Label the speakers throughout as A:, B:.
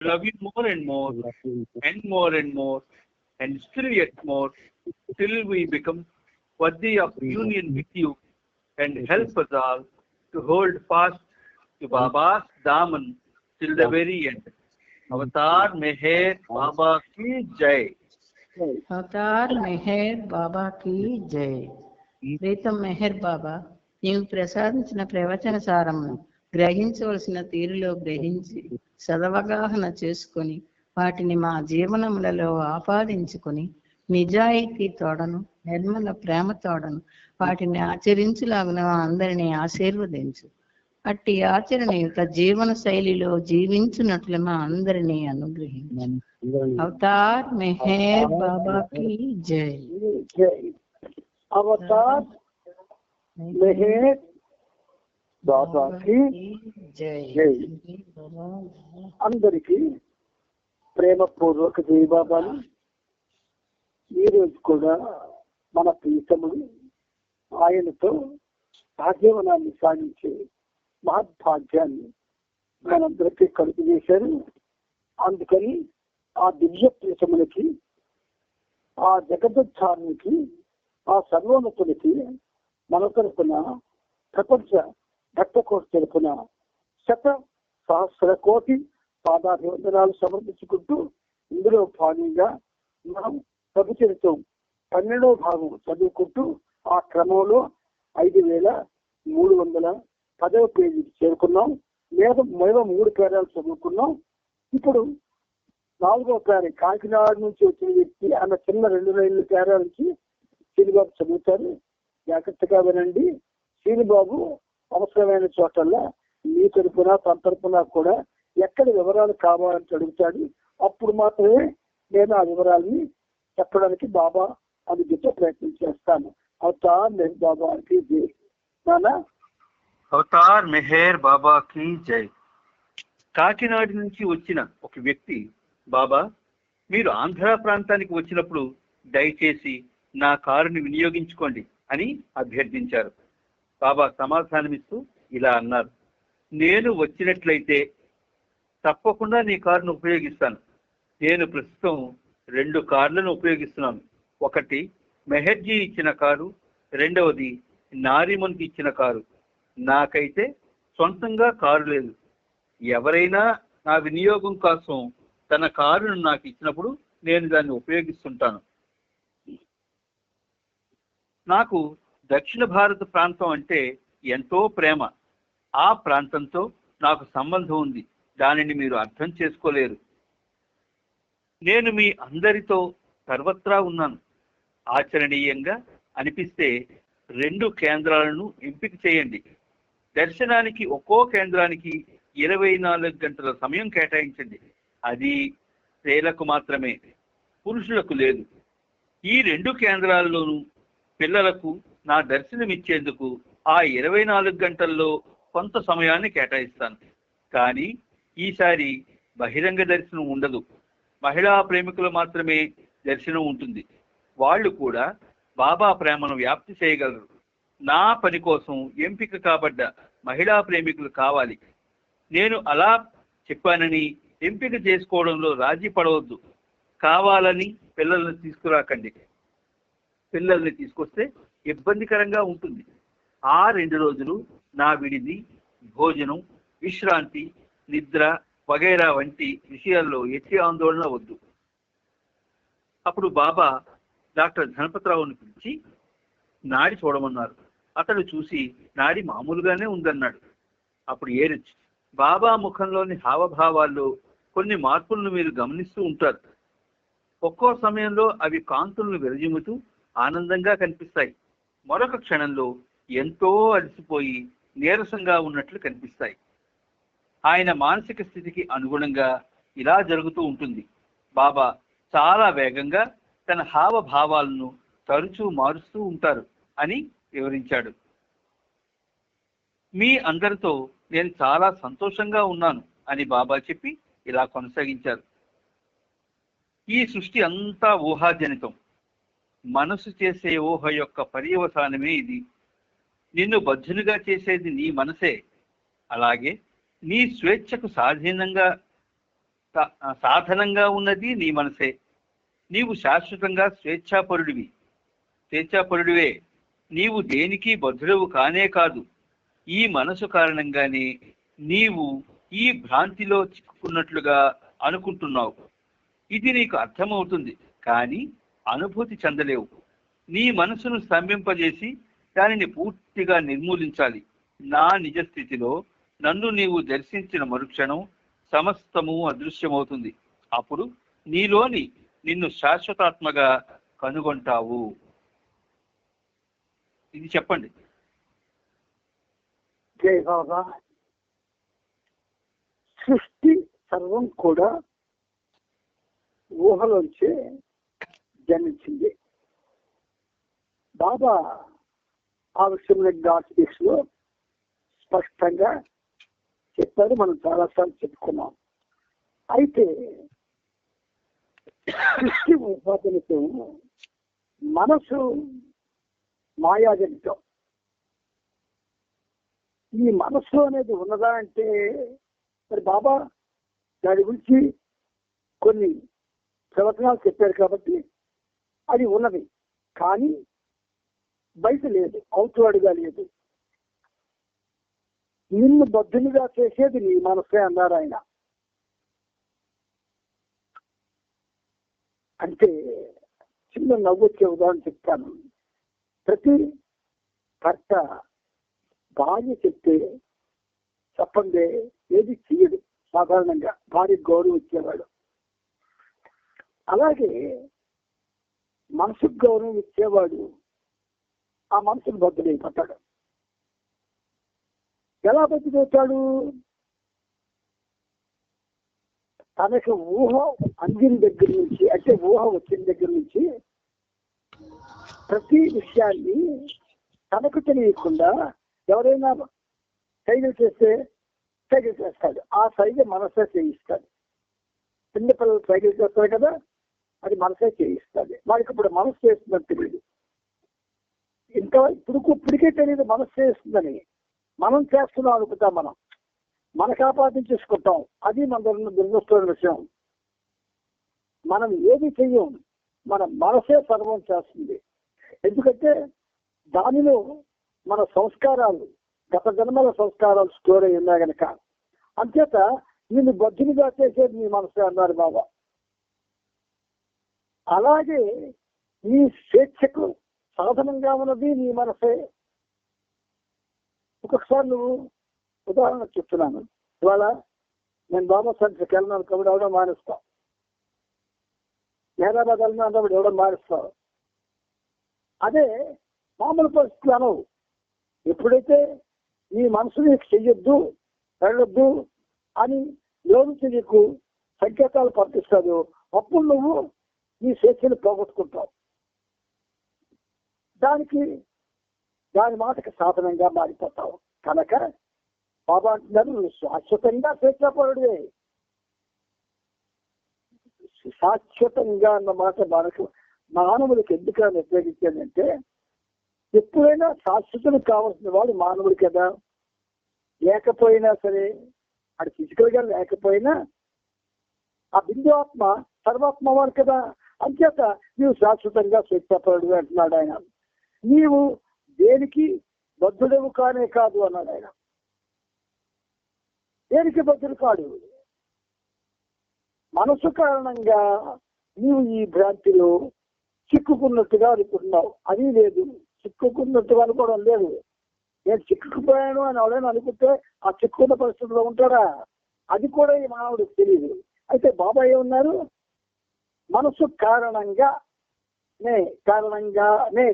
A: love you more and more, and still yet more, till we become worthy of union with you, and help us all to hold fast to Baba's Daman till the very end. Avatar Meher Baba ki Jai.
B: అవతార్ మెహర్ బాబాకి జై. ప్రీతం మెహర్ బాబా, నీవు ప్రసాదించిన ప్రవచన సారమును గ్రహించవలసిన తీరులో గ్రహించి సదవగాహన చేసుకొని వాటిని మా జీవనములలో ఆపాదించుకొని నిజాయితీ తోడను నిర్మల ప్రేమ తోడను వాటిని ఆచరించులాగున అందరినీ ఆశీర్వదించు. అట్టి ఆచరణయుత జీవన శైలిలో జీవించున్నట్లు మా అందరినీ అనుగ్రహించు. అవతార్ మెహర్ బాబాకి జై.
C: అవతార్ మెహర్ బాబాకి
B: జై.
C: జై. అందరికీ ప్రేమపూర్వక జై బాబాలు. ఈ రోజు కూడా మన ప్రీతములు ఆయనతో సహజీవనాన్ని సాగించే మహద్భాగ్యాన్ని మనందరికీ కలుగు చేశారు. అందుకని ఆ దివ్య ప్రీతములకి, ఆ జగద్ధారునికి, ఆ సర్వోన్నతులకి మన తరపున, ప్రపంచ భక్తకోటి తరపున శత సహస్ర కోటి పాదాభివందనాలు సమర్పించుకుంటూ, ఇందులో భాగంగా మనం ప్రభుచరితం 12వ భాగం చదువుకుంటూ ఆ క్రమంలో 5310వ పేజీకి చేరుకున్నాం. మేము 3 పేరాలు చదువుకున్నాం. ఇప్పుడు 4వ పేర కాకినాడ నుంచి వచ్చిన వ్యక్తి అన్న చిన్న 2 లైన్ల పేరా నుంచి శ్రీనిబాబు చదువుతారు. జాగ్రత్తగా వినండి. శ్రీనిబాబు అవసరమైన చోటల్లా మీ తరపున తన తరపున కూడా ఎక్కడ వివరాలు కావాలని అడుగుతాడు. అప్పుడు మాత్రమే నేను ఆ వివరాలని చెప్పడానికి బాబా అందుకే ప్రయత్నం చేస్తాను. అవతార్ మెహర్ బాబాకి జై. నానా
A: అవతార్ మెహర్ బాబాకి జై. కాకినాడ నుంచి వచ్చిన ఒక వ్యక్తి, బాబా మీరు ఆంధ్ర ప్రాంతానికి వచ్చినప్పుడు దయచేసి నా కారుని వినియోగించుకోండి అని అభ్యర్థించారు. బాబా సమాధానమిస్తూ ఇలా అన్నారు, నేను వచ్చినట్లయితే తప్పకుండా నీ కారును ఉపయోగిస్తాను. నేను ప్రస్తుతం 2 కార్లను ఉపయోగిస్తున్నాను. ఒకటి మెహర్జీ ఇచ్చిన కారు, రెండవది నారిమన్కి ఇచ్చిన కారు. నాకైతే సొంతంగా కారు లేదు. ఎవరైనా నా వినియోగం కోసం తన కారును నాకు ఇచ్చినప్పుడు నేను దాన్ని ఉపయోగిస్తుంటాను. నాకు దక్షిణ భారత ప్రాంతం అంటే ఎంతో ప్రేమ. ఆ ప్రాంతంతో నాకు సంబంధం ఉంది. దానిని మీరు అర్థం చేసుకోలేరు. నేను మీ అందరితో సర్వత్రా ఉన్నాను. ఆచరణీయంగా అనిపిస్తే 2 కేంద్రాలను ఎంపిక చేయండి. దర్శనానికి ఒక్కో కేంద్రానికి 24 గంటల సమయం కేటాయించండి. అది స్త్రీలకు మాత్రమే, పురుషులకు లేదు. ఈ 2 కేంద్రాల్లోనూ పిల్లలకు నా దర్శనమిచ్చేందుకు ఆ 24 గంటల్లో కొంత సమయాన్ని కేటాయిస్తాను. కానీ ఈసారి బహిరంగ దర్శనం ఉండదు. మహిళా ప్రేమికులు మాత్రమే దర్శనం ఉంటుంది. వాళ్ళు కూడా బాబా ప్రేమను వ్యాప్తి చేయగలరు. నా పని కోసం ఎంపిక కాబడ్డ మహిళా ప్రేమికులు కావాలి. నేను అలా చెప్పానని ఎంపిక చేసుకోవడంలో రాజీ పడవద్దు. కావాలని పిల్లల్ని తీసుకురాకండి. పిల్లల్ని తీసుకొస్తే ఇబ్బందికరంగా ఉంటుంది. ఆ 2 రోజులు నా విడిది, భోజనం, విశ్రాంతి, నిద్ర వగైరా వంటి విషయాల్లో ఎట్టి ఆందోళన వద్దు. అప్పుడు బాబా డాక్టర్ ధనపతిరావుని పిలిచి నాడి చూడమన్నారు. అతడు చూసి నాడి మామూలుగానే ఉందన్నాడు. అప్పుడు ఏరొచ్చి, బాబా ముఖంలోని హావభావాల్లో కొన్ని మార్పులను మీరు గమనిస్తూ ఉంటారు. ఒక్కో సమయంలో అవి కాంతులను విరజిమ్ముతూ ఆనందంగా కనిపిస్తాయి. మరొక క్షణంలో ఎంతో అలసిపోయి నీరసంగా ఉన్నట్లు కనిపిస్తాయి. ఆయన మానసిక స్థితికి అనుగుణంగా ఇలా జరుగుతూ ఉంటుంది. బాబా చాలా వేగంగా తన హావభావాలను తరచూ మారుస్తూ ఉంటారు అని వివరించాడు. మీ అందరితో నేను చాలా సంతోషంగా ఉన్నాను అని బాబా చెప్పి ఇలా కొనసాగించారు. ఈ సృష్టి అంతా ఊహాజనితం. మనసు చేసే ఊహ యొక్క పర్యవసానమే ఇది. నిన్ను బద్ధునిగా చేసేది నీ మనసే. అలాగే నీ స్వేచ్ఛకు సాధనంగా ఉన్నది నీ మనసే. నీవు శాశ్వతంగా స్వేచ్ఛాపరుడివే. నీవు దేనికి బద్ధుడవు కానే కాదు. ఈ మనసు కారణంగానే నీవు ఈ భ్రాంతిలో చిక్కుకున్నట్లుగా అనుకుంటున్నావు. ఇది నీకు అర్థమవుతుంది, కానీ అనుభూతి చెందలేవు. నీ మనసును స్తంభింపజేసి దానిని పూర్తిగా నిర్మూలించాలి. నా నిజస్థితిలో నన్ను నీవు దర్శించిన మరుక్షణం సమస్తము అదృశ్యమవుతుంది. అప్పుడు నీలోని నిన్ను శాశ్వతాత్మగా కనుగొంటావు. ఇది చెప్పండి.
C: జై బాబా. సృష్టి సర్వం కూడా ఊహలోంచే జన్మించింది. బాబా ఆ విషయంలో గాడ్స్ లో స్పష్టంగా చెప్పారు. మనం చాలాసార్లు చెప్పుకున్నాం. అయితే సృష్టి ఉపాధులతో మనసు మాయాజనితం. ఈ మనస్సు అనేది ఉన్నదా అంటే మరి బాబా దాని గురించి కొన్ని ప్రవచనాలు చెప్పారు కాబట్టి అది ఉన్నది, కానీ బయట లేదు, అవుట్వర్డ్గా లేదు. నిన్ను బద్ధునిగా చేసేది నీ మనసే అన్నారు ఆయన. అంటే చిన్న నవ్వొచ్చే ఉదాహరణ చెప్తాను. ప్రతి భర్త భార్య చెప్తే చెప్పండి ఏది చేయదు. సాధారణంగా భార్య గౌరవం ఇచ్చేవాడు. అలాగే మనసుకు గౌరవం ఇచ్చేవాడు ఆ మనసుకు బద్దుడైపోతాడు. ఎలా బద్దుడవుతాడు? తనకు ఊహ అందిన దగ్గర నుంచి, అంటే ఊహ వచ్చిన దగ్గర నుంచి ప్రతి విషయాన్ని తనకు తెలియకుండా ఎవరైనా సైగలు చేస్తే సైగలు చేస్తాడు. ఆ సైగ మనసే చేయిస్తాడు. చిన్నపిల్లలు సైగలు చేస్తారు కదా, అది మనసే చేయిస్తాడు. వాడికి ఇప్పుడు మనసు చేస్తుందని తెలియదు. ఇంకా ఇప్పటికే తెలియదు మనసు చేస్తుందని. మనం చేస్తున్నాం అనుకుంటాం, మనకు ఆపాదించేసుకుంటాం. అది మన దురదృష్టమైన విషయం. మనం ఏది చెయ్యం, మన మనసే సర్వం చేస్తుంది. ఎందుకంటే దానిలో మన సంస్కారాలు, గత జన్మల సంస్కారాలు స్టోర్ అయి ఉన్నాయి కనుక. అంచేత నిన్ను బద్దునిగా చేసేది నీ మనసే అన్నారు బాబా. అలాగే నీ స్వేచ్ఛకు సాధనంగా ఉన్నది నీ మనసే. ఒక్కొక్కసారి నువ్వు ఉదాహరణ చెప్తున్నాను. ఇవాళ నేను బాబా సెంటర్కి వెళ్ళినాను కాబట్టి ఎవడో మానేస్తావు. హైదరాబాద్ వెళ్ళినా కాబట్టి ఎవడో మానేస్తావు. అదే మామూలు పరిస్థితులు అనవు. ఎప్పుడైతే నీ మనసు నీకు చెయ్యొద్దు, వెళ్ళొద్దు అని లోనికి నీకు సంకేతాలు పంపిస్తాడు, అప్పుడు నువ్వు నీ స్వేచ్ఛను పోగొట్టుకుంటావు. దాని మాటకి సాధనంగా మారిపోతావు. కనుక బాబా అంటున్నారు, నువ్వు శాశ్వతంగా స్వేచ్ఛాపరుడివే. శాశ్వతంగా అన్న మాట మనకు మానవుడికి ఎందుకని ఉపయోగించాడంటే, ఎప్పుడైనా శాశ్వతులు కావాల్సిన వాడు మానవుడు కదా. లేకపోయినా సరే, అది ఫిజికల్ గా లేకపోయినా ఆ బిందు ఆత్మ సర్వాత్మ వాడు కదా. అంచేత నీవు శాశ్వతంగా స్వేచ్ఛాపరుడు అంటున్నాడు ఆయన. నీవు దేనికి బద్ధుడవు కానే కాదు అన్నాడు ఆయన. దేనికి బద్ధుడు కాడు. మనసు కారణంగా నీవు ఈ భ్రాంతిలో చిక్కుకున్నట్టుగా అనుకుంటున్నావు. అది లేదు, చిక్కుకున్నట్టుగా అనుకోవడం లేదు. నేను చిక్కుకుపోయాను అని ఎవరైనా అనుకుంటే ఆ చిక్కుకున్న పరిస్థితిలో ఉంటాడా? అది కూడా ఈ మానవుడికి తెలియదు. అయితే బాబా ఏమన్నారు? మనసు కారణంగానే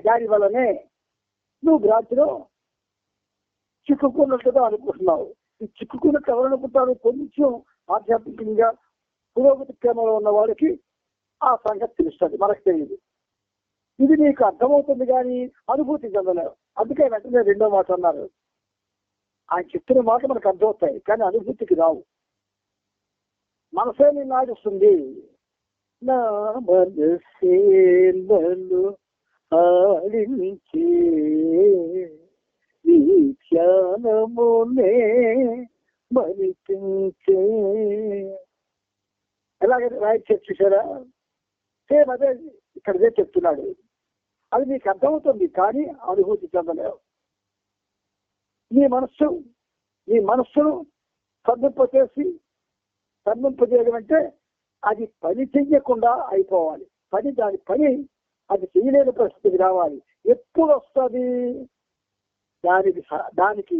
C: దాని వల్లనే నువ్వు భ్రాంతిలో చిక్కుకున్నట్టుగా అనుకుంటున్నావు. ఈ చిక్కుకున్నట్టు ఎవరు అనుకుంటారు? కొంచెం ఆధ్యాత్మికంగా పురోగతి క్రమంలో ఉన్న వాడికి ఆ సంగతి తెలుస్తుంది, మనకు తెలియదు. ఇది నీకు అర్థమవుతుంది కానీ అనుభూతి చెందలేవు. అందుకే వెంటనే రెండో మాట అన్నారు. ఆయన చెప్పిన మాట మనకు అర్థమవుతాయి కానీ అనుభూతికి రావు. మనసే నిన్ను ఆడిస్తుంది. నా మనసే నన్ను ఆడించే ఈ ధ్యానమునే మరిపించే. ఎలాగ రాయి చూసారా? సేమ్ అదే ఇక్కడదే చెప్తున్నాడు. అది మీకు అర్థమవుతుంది, కానీ అనుభూతి చెందలేవు. నీ మనస్సును సంధింపజేయడం అంటే అది పని చెయ్యకుండా అయిపోవాలి. దాని పని అది చేయలేని పరిస్థితికి రావాలి. ఎప్పుడు వస్తుంది? దానికి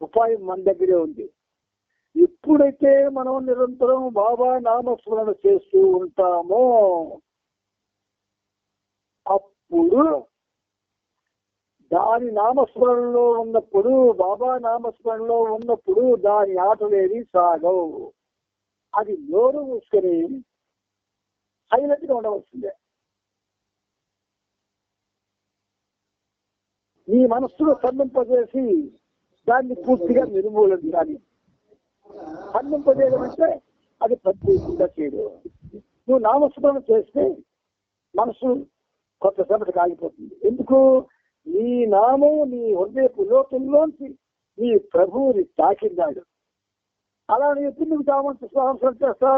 C: ఉపాయం మన దగ్గరే ఉంది. ఎప్పుడైతే మనం నిరంతరం బాబా నామస్మరణ చేస్తూ ఉంటామో అప్పుడు దాని నామస్మరణలో ఉన్నప్పుడు, బాబా నామస్మరణలో ఉన్నప్పుడు దాని ఆటలేవి సాగవు. అది నోరు మూసుకొని సైలెంట్ గా ఉండవలసిందే. నీ మనస్సును సంధింపజేసి దాన్ని పూర్తిగా నిర్మూలించాలి. సంధింపజేయడం అంటే అది ప్రత్యేకంగా చేయదు. నువ్వు నామస్మరణ చేస్తే మనసు కొంతసేపటికి ఆగిపోతుంది. ఎందుకు? నీ నామం నీ హృదయపు లోతుల్లోంచి నీ ప్రభువుని తాకిన్నాడు. అలా నీ ఎప్పుడు నువ్వు తామంత సంవత్సరం చేస్తా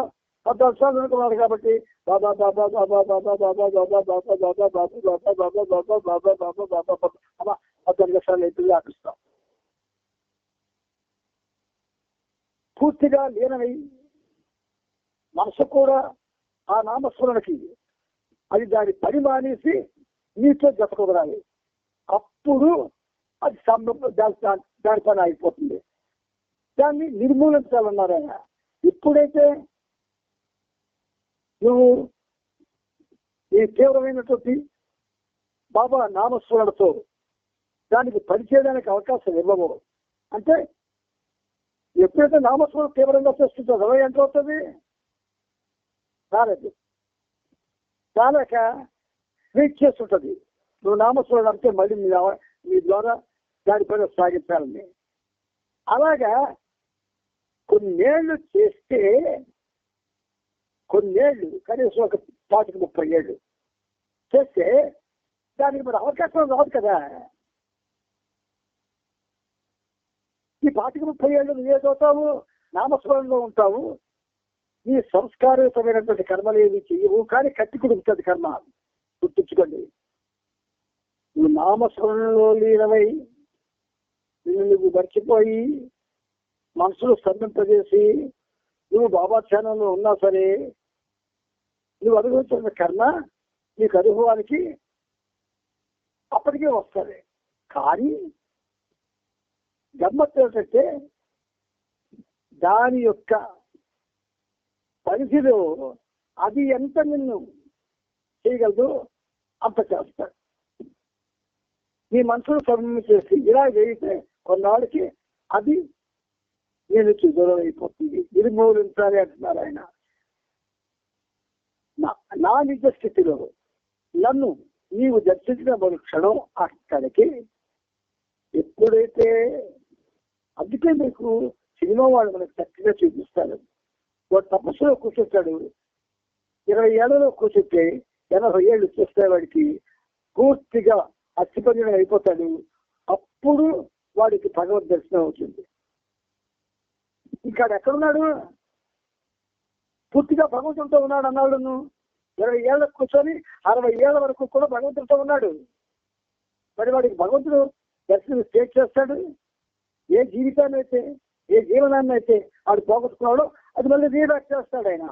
C: 14 సార్లు అనుకున్నాడు కాబట్టి బాబా బాబా బాబా బాబా బాబా బాబా బాబా బాబా బాబా బాబా బాబా బాబా బాబా బాబా బాబా బాబా అలా 14 సార్లు ఎప్పుడు వ్యాపిస్తాం. పూర్తిగా లీనమై మనసు కూడా ఆ నామస్మరణకి అది దాని పని మానేసి నీతో జతకుదరాలి. అప్పుడు అది దాని పని అయిపోతుంది. దాన్ని నిర్మూలించాలన్నారు ఆయన. ఎప్పుడైతే నువ్వు ఈ తీవ్రమైనటువంటి బాబా నామస్మరణతో దానికి పనిచేయడానికి అవకాశం ఇవ్వవు అంటే, ఎప్పుడైతే నామస్మరణ తీవ్రంగా చేస్తుంటుందో ఎంత అవుతుంది? రాలేదు. రాలేక వెయిట్ చేస్తుంటది. నువ్వు నామస్మరణ అంటే మళ్ళీ నీ ద్వారా దానిపైన సాగించాలని. అలాగా కొన్నేళ్లు చేస్తే, కనీసం ఒక 25-30 ఏళ్ళు చేస్తే దానికి మరి అవకాశం రాదు కదా. ఈ 25-30 ఏళ్ళు నువ్వు ఏదవుతావు? నామస్మరణలో ఉంటావు. నీ సంస్కారయుతమైనటువంటి కర్మలు ఏమి చెయ్యవు, కానీ కట్టి కుడుకుతుంది కర్మ. గుర్తుంచుకోండి. నువ్వు నామస్మరణలో లీనమై నువ్వు మర్చిపోయి మనసులో స్తంభింపజేసి నువ్వు బాబా ధ్యానంలో ఉన్నా సరే నువ్వు అనుభవించిన కర్మ నీకు అనుభవానికి అప్పటికే వస్తుంది. కానీ గమ్మత్తు ఏంటంటే దాని యొక్క పరిధిలో అది ఎంత నిన్ను చేయగలదు అంత చేస్తాడు. నీ మనసును సమన్వయం చేసి ఇలా చేయితే కొన్నాళ్ళకి అది నేను దూరం అయిపోతుంది. నిర్మూలించాలి అంటున్నారు ఆయన. నా నిజ స్థితిలో నన్ను నీవు దర్శించిన మరు క్షణం అక్కడికి ఎప్పుడైతే, అందుకే మీకు సినిమా వాళ్ళు మనకు చక్కగా చూపిస్తారు. వాడు తపస్సులో కూర్చుంటాడు, 20 ఏళ్లలో కూర్చుంటే 80 ఏళ్ళు చేస్తే వాడికి పూర్తిగా అస్థిపంజనం అయిపోతాడు. అప్పుడు వాడికి భగవద్ దర్శనం అవుతుంది. ఇక్కడ ఎక్కడున్నాడు? పూర్తిగా భగవంతుడితో ఉన్నాడు అన్నాడు. 20 ఏళ్ళకు కూర్చొని 60 ఏళ్ల వరకు కూడా భగవంతుడితో ఉన్నాడు. మరి వాడికి భగవంతుడు దర్శనం స్టేట్ చేస్తాడు. ఏ జీవితాన్ని అయితే, ఏ జీవనాన్ని అయితే వాడు పోగొట్టుకున్నాడో అది మళ్ళీ రీబ్యాక్ చేస్తాడు ఆయన.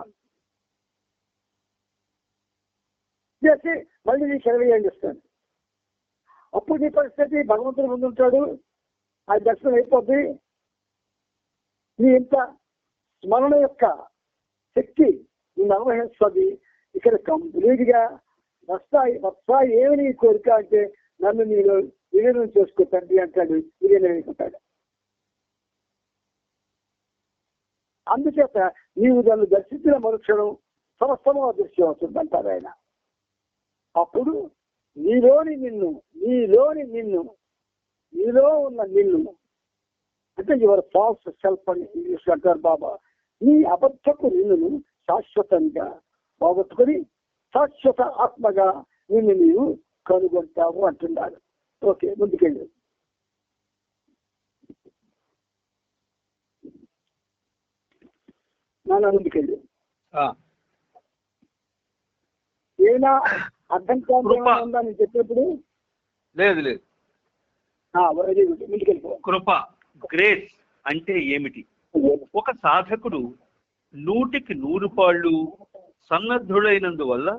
C: చేసి మళ్ళీ నీకు 20 ఏళ్ళు ఇస్తాడు. అప్పుడు నీ పరిస్థితి భగవంతుడు ముందుంటాడు, ఆ దర్శనం అయిపోద్ది. నీ ఇంత స్మరణ యొక్క శక్తి నిన్ను అనుభవిస్తుంది. ఇక్కడ కంప్లీట్ గా వస్తా ఏమి నీ కోరిక అంటే నన్ను నేను విలీనం చేసుకో తండ్రి అంటాడు. విలీనం అయిపోతాడు. అందుచేత నీవు నన్ను దర్శించిన మరుక్షణం సమస్తము అదృశ్యం అవుతుంది అంటారు ఆయన. అప్పుడు నీలో ఉన్న నిన్ను అంటే యువర్ ఫాల్స్ సెల్ఫ్ అని ఇంగ్లీష్ అంటారు బాబా. నీ అబద్ధపు నిన్ను శాశ్వతంగా పోగొట్టుకుని శాశ్వత ఆత్మగా నిన్ను నీవు కనుగొంటావు అంటున్నారు. ఓకే, ముందుకెళ్ళు. ముందుకెళ్ళు. ఏనా అర్థం కాదు ఉందా నేను చెప్పేప్పుడు?
A: లేదు లేదు.
C: వెరీ గుడ్, ముందుకెళ్ళిపో.
A: కృప, గ్రేస్ అంటే ఏమిటి? ఒక సాధకుడు 100కి 100 పాళ్ళు సన్నద్ధుడైనందువల్ల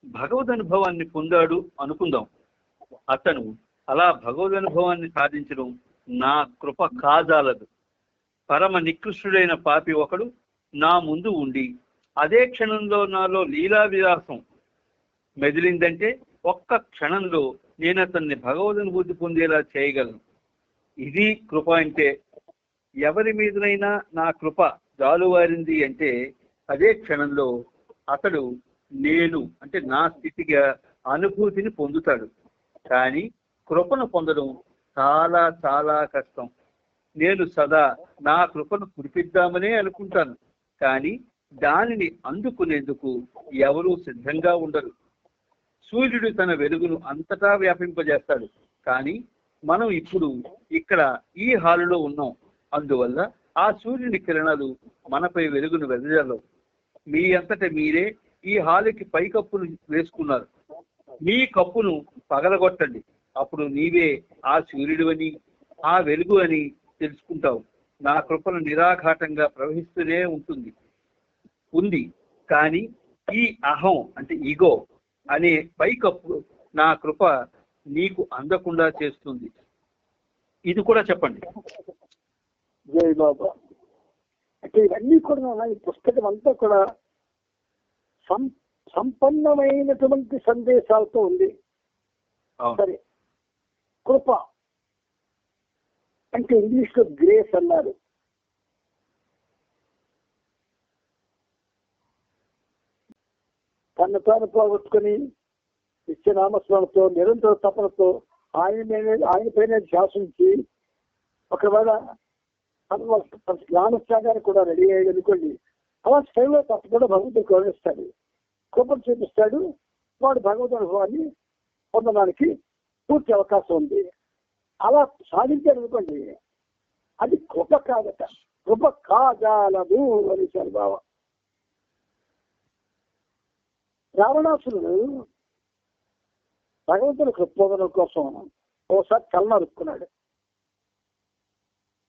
A: భగవద్ అనుభవాన్ని పొందాడు అనుకుందాం. అతను అలా భగవద్ అనుభవాన్ని సాధించడం నా కృప కాజాలదు. పరమ నికృష్టుడైన పాపి ఒకడు నా ముందు ఉండి అదే క్షణంలో నాలో లీలా విలాసం మెదిలిందంటే ఒక్క క్షణంలో నేను అతన్ని భగవదనుభూతి పొందేలా చేయగలను. ఇది కృప అంటే. ఎవరి మీదనైనా నా కృప జాలువారింది అంటే అదే క్షణంలో అతడు నేను అంటే నా స్థితిగా అనుభూతిని పొందుతాడు. కానీ కృపను పొందడం చాలా చాలా కష్టం. నేను సదా నా కృపను కురిపిద్దామనే అనుకుంటాను, కానీ దానిని అందుకునేందుకు ఎవరూ సిద్ధంగా ఉండరు. సూర్యుడు తన వెలుగును అంతటా వ్యాపింపజేస్తాడు, కానీ మనం ఇప్పుడు ఇక్కడ ఈ హాలులో ఉన్నాం. అందువల్ల ఆ సూర్యుని కిరణాలు మనపై వెలుగును వెదజల్లవు. మీ అంతట మీరే ఈ హాలుకి పైకప్పును వేసుకున్నారు. మీ కప్పును పగలగొట్టండి. అప్పుడు నీవే ఆ సూర్యుడు అని ఆ వెలుగు అని తెలుసుకుంటావు. నా కృపను నిరాఘాటంగా ప్రవహిస్తూనే ఉంది. కానీ ఈ అహం అంటే ఈగో అనే పైకప్పు నా కృప నీకు అందకుండా చేస్తుంది. ఇది కూడా చెప్పండి.
C: జై బాబా. అంటే ఇవన్నీ కూడా ఈ పుస్తకం అంతా కూడా సంపన్నమైనటువంటి సందేశాలతో ఉంది. సరే, కృప అంటే ఇంగ్లీష్ లో గ్రేస్ అన్నారు. తను తాను పోగొట్టుకుని నిత్యనామస్మరణతో నిరంతర తపనతో ఆయన పైన ధ్యాసించి ఒకవేళ జ్ఞానత్యాగానికి కూడా రెడీ అయ్యాడు అనుకోండి, అలా స్టైల్లో తప్పకుండా భగవంతుడు కరుణిస్తాడు, కృపను చూపిస్తాడు. వాడు భగవద్ అనుభవాన్ని పొందడానికి పూర్తి అవకాశం ఉంది. అలా సాధించాడు అనుకోండి, అది కృప కాదట, కృప కాజాలదు అనేసారు బాబా. రావణాసురుడు భగవంతుని కృప పొందడం కోసం ఒకసారి కళ్ళ నరుక్కున్నాడు,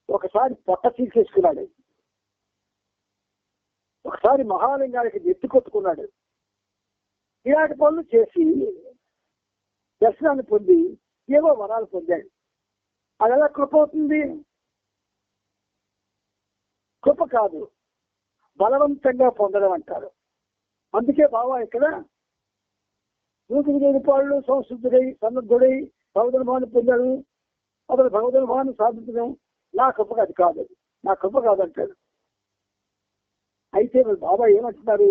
C: ఒకసారి పొట్ట తీసేసుకున్నాడు, ఒకసారి మహాలింగానికి ఎత్తి కొట్టుకున్నాడు. ఇలాంటి పనులు చేసి దర్శనాన్ని పొంది ఏవో వరాలు పొందాడు. అది ఎలా కృప అవుతుంది? కృప కాదు, బలవంతంగా పొందడం అంటారు. అందుకే బాబా ఇక్కడ 100 పాళ్ళు సంస్కృతుడై సన్నద్ధుడై భగవదనుభవాన్ని పొందాడు. అతను భగవదనుభవాన్ని సాధించడం నా కృప కాదు, నా కృప కాదంటాడు. అయితే బాబా ఏమంటున్నారు?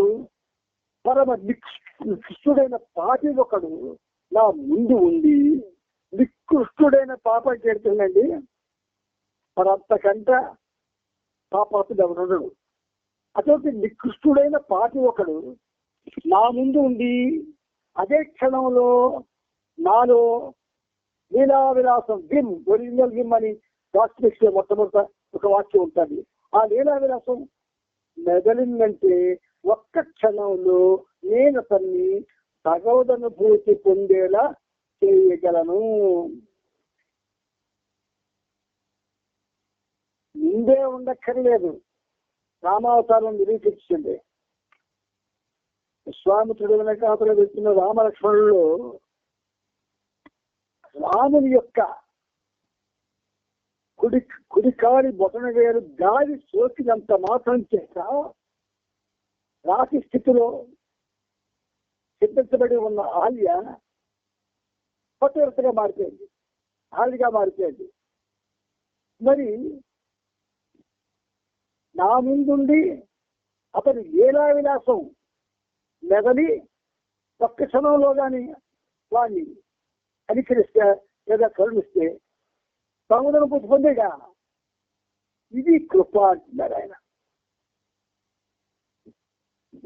C: పరమ నికృష్టుడైన పాపి ఒకడు నా ముందు ఉంది. నికృష్టుడైన పాప అంటే ఏంటండి? మరి అంతకంట పాపాసుడు ఎవరుండడు. అటువంటి నికృష్టుడైన పాపి ఒకడు నా ముందు ఉండి అదే క్షణంలో నాలో లీలా విలాసం విమ్, ఒరిజినల్ విమ్ అని వాస్తవిక మొట్టమొదట ఒక వాక్యం ఉంటుంది. ఆ లీలా విలాసం మెదలిందంటే ఒక్క క్షణంలో నేను అతన్ని భగవదనుభూతి పొందేలా చేయగలను. ముందే ఉండక్కర్లేదు, రామావతారం నిరూపించింది. విశ్వామిత్రుడు వెనకాతలో వెళ్తున్న రామలక్ష్మణుల్లో రాముని యొక్క కుడికాలి బొటన వేరు గాలి సోకినంత మాత్రం చేత రాతి స్థితిలో సిద్ధించబడి ఉన్న ఆల్య పట్టువరతగా మారిపోయింది, ఆలిగా మారిపోయింది. మరి నా ముందుండి అతని లీలా విలాసం మెదలి ఒక్క క్షణంలో కానీ వాడిని అనుకరిస్తే లేదా కరుణిస్తే భగవదనుభూతి పొందేగా. ఇది కృప అంటున్నారు ఆయన.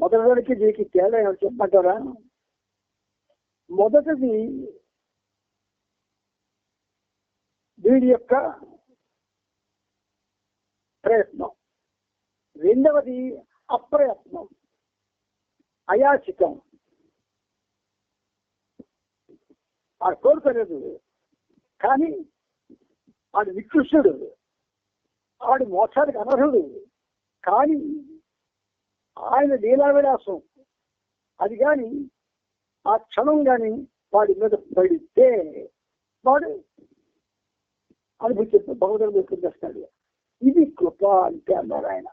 C: మొదటిదానికి దీనికి తేడా ఏమని చెప్పమంటారా? మొదటిది వీడి యొక్క ప్రయత్నం, రెండవది అప్రయత్నం, అయాచితం. ఆ కోరుకోలేదు. కానీ ఆడు నికృష్టుడు, ఆడు మోక్షానికి అనర్హుడు. కానీ ఆయన లీలా విలాసం అది కానీ ఆ క్షణం కానీ వాడి మీద పడితే వాడు అనుభూతి భగవద్గీత చేస్తాడు. ఇది కృప అంటే అన్నారు ఆయన.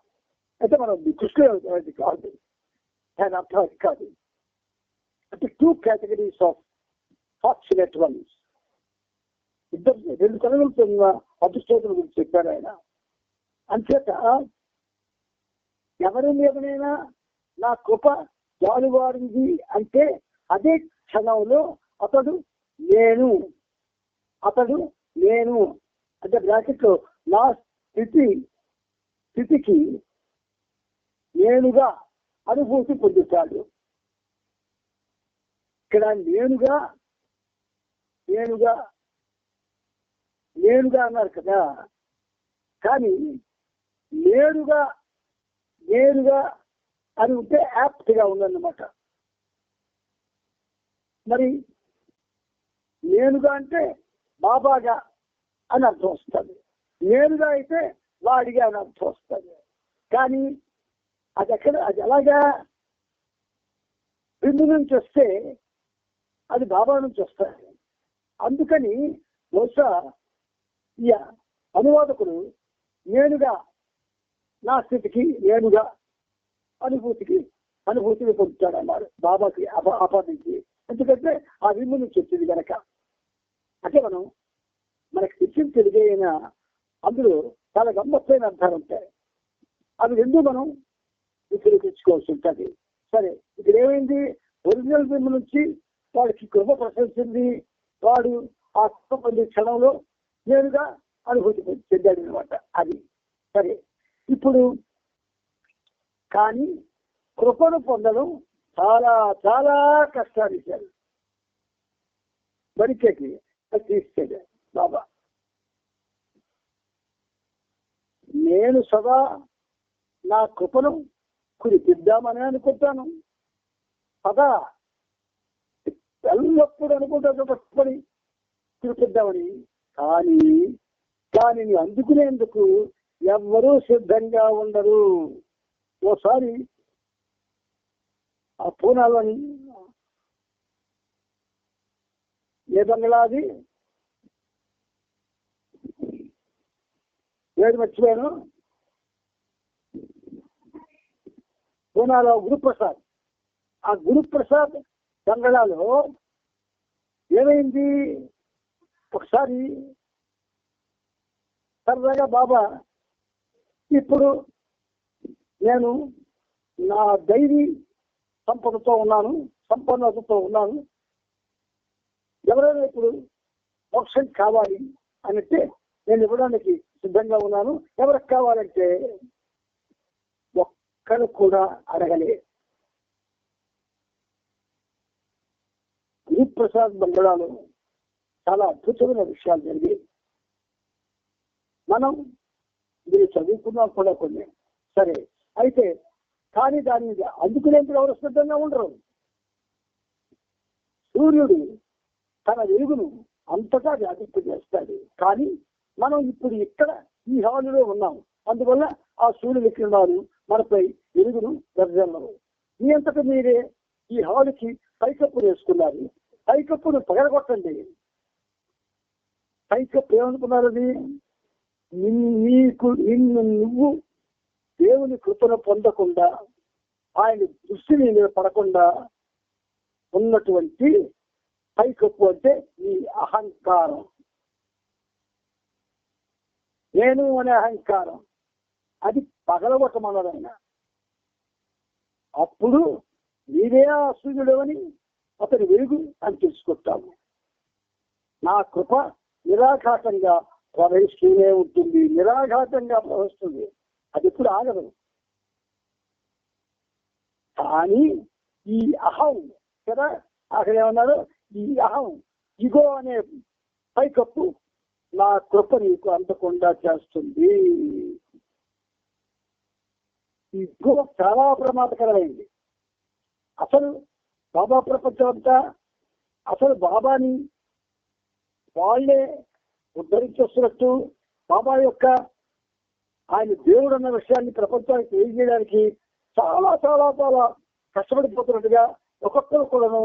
C: అయితే మనం నికృష్టుడు కాదు, ఆయన అర్థం అది కాదు. అంటే 2 categories ఆఫ్ ఫార్చునేట్ వన్స్. ఇద్దరు 2 కనుగొలుతో ఉన్న అదృష్టోతుల గురించి చెప్పారు ఆయన. అంచేత ఎవరి మీదనైనా నా కృప జాలువారింది అంటే అదే క్షణంలో అతడు నేను అంటే బ్రాకెట్లో నా స్థితికి నేనుగా అనుభూతి పొందుతాడు. ఇక్కడ నేనుగా అన్నారు కదా. కానీ నేరుగా అని ఉంటే యాప్ట్ గా ఉందన్నమాట. మరి నేనుగా అంటే బాబాగా అని అర్థం వస్తుంది, నేరుగా అయితే వాడిగా అని అర్థం వస్తుంది. కానీ అది ఎలాగా బిందు నుంచి వస్తే అది బాబా నుంచి వస్తుంది. అందుకని బహుశా ఈ అనువాదకుడు నేనుగా నా స్థితికి నేనుగా అనుభూతిని పొందుతాడు అన్నారు బాబాకి ఆపాదించి. ఎందుకంటే ఆ బిందు నుంచి వచ్చింది కనుక. అంటే మనకి తెలిసిన తెలియైన అందులో చాలా గమ్మత్తైన అర్థాలు ఉంటాయి. అవి రెండు మనం విశ్లేషించుకోవాల్సి ఉంటుంది. సరే, ఇక్కడ ఏమైంది? ఒరిజినల్ బిందు నుంచి వాడికి కృప ప్రశంసింది, వాడు ఆ కృప పొందే క్షణంలో నేరుగా అనుభూతి చెందాడు అనమాట. అది సరే. ఇప్పుడు కానీ కృపను పొందడం చాలా చాలా కష్టాలు ఇచ్చారు. బరికేకి తీస్తాడు బాబా. నేను సదా నా కృపను కురిపిద్దామని అనుకుంటాను, సదా ఎల్లప్పుడూ అనుకుంటాను కృపని కురిపిద్దామని. కానీ అందుకునేందుకు ఎవ్వరూ సిద్ధంగా ఉండరు. ఓసారి ఆ పూనాలోని ఏ బంగ్లాది ఏడు మర్చిపోయాను, పూనాలో గురుప్రసాద్. ఆ గురుప్రసాద్ బంగ్లాలో ఏమైంది? ఒకసారి సరదాగా బాబా, ఇప్పుడు నేను నా దైవీ సంపన్నతతో ఉన్నాను, ఎవరైనా ఇప్పుడు మోక్షం కావాలి అంటే నేను ఇవ్వడానికి సిద్ధంగా ఉన్నాను, ఎవరికి కావాలంటే ఒక్కరు కూడా అడగలే. గురుప్రసాద్ బంగ్లాలో చాలా అద్భుతమైన విషయాలు జరిగాయి. మనం మీరు చదువుకున్నాం కూడా కొన్ని. సరే, అయితే కానీ దాని అందుకునేందుకు ఎవరు సిద్ధంగా ఉండరు. సూర్యుడు తన వెలుగును అంతటా వ్యాపింపు చేస్తాడు. కానీ మనం ఇప్పుడు ఇక్కడ ఈ హాలులో ఉన్నాం, అందువల్ల ఆ సూర్యుని కిరణాలు మనపై వెలుగును వెదజల్లవు. మీ అంతటా మీరే ఈ హాలుకి పైకప్పు వేసుకున్నారు. పైకప్పును పగలగొట్టండి. పైకప్పు ఏమనుకున్నారు? అది నువ్వు దేవుని కృపను పొందకుండా, ఆయన దృష్టిని మీద పడకుండా ఉన్నటువంటి పైకప్పు అంటే ఈ అహంకారం, నేను అనే అహంకారం. అది పగలగొట్టమన్నది ఆయన. అప్పుడు మీరే ఆ సూర్యుడు అని అతని వెలుగు అని తెలుసుకుంటాము. నా కృప నిరాఘాతంగా ప్రవహిస్తూనే ఉంటుంది, నిరాఘాతంగా ప్రవహిస్తుంది. అది ఎప్పుడు ఆగదు. కానీ ఈ అహం కదా, అక్కడ ఏమన్నారు? ఈ అహం, ఇగో అనే పైకప్పు నా కృప నీకు అందకుండా చేస్తుంది. ఈ ఇగో చాలా ప్రమాదకరమైంది. అసలు బాబా ప్రపంచం అంతా అసలు బాబాని వాళ్ళే ఉద్ధరించేస్తున్నట్టు బాబా యొక్క ఆయన దేవుడు అన్న విషయాన్ని ప్రపంచానికి తెలియజేయడానికి చాలా చాలా చాలా కష్టపడిపోతున్నట్టుగా ఒక్కొక్కరు కూడాను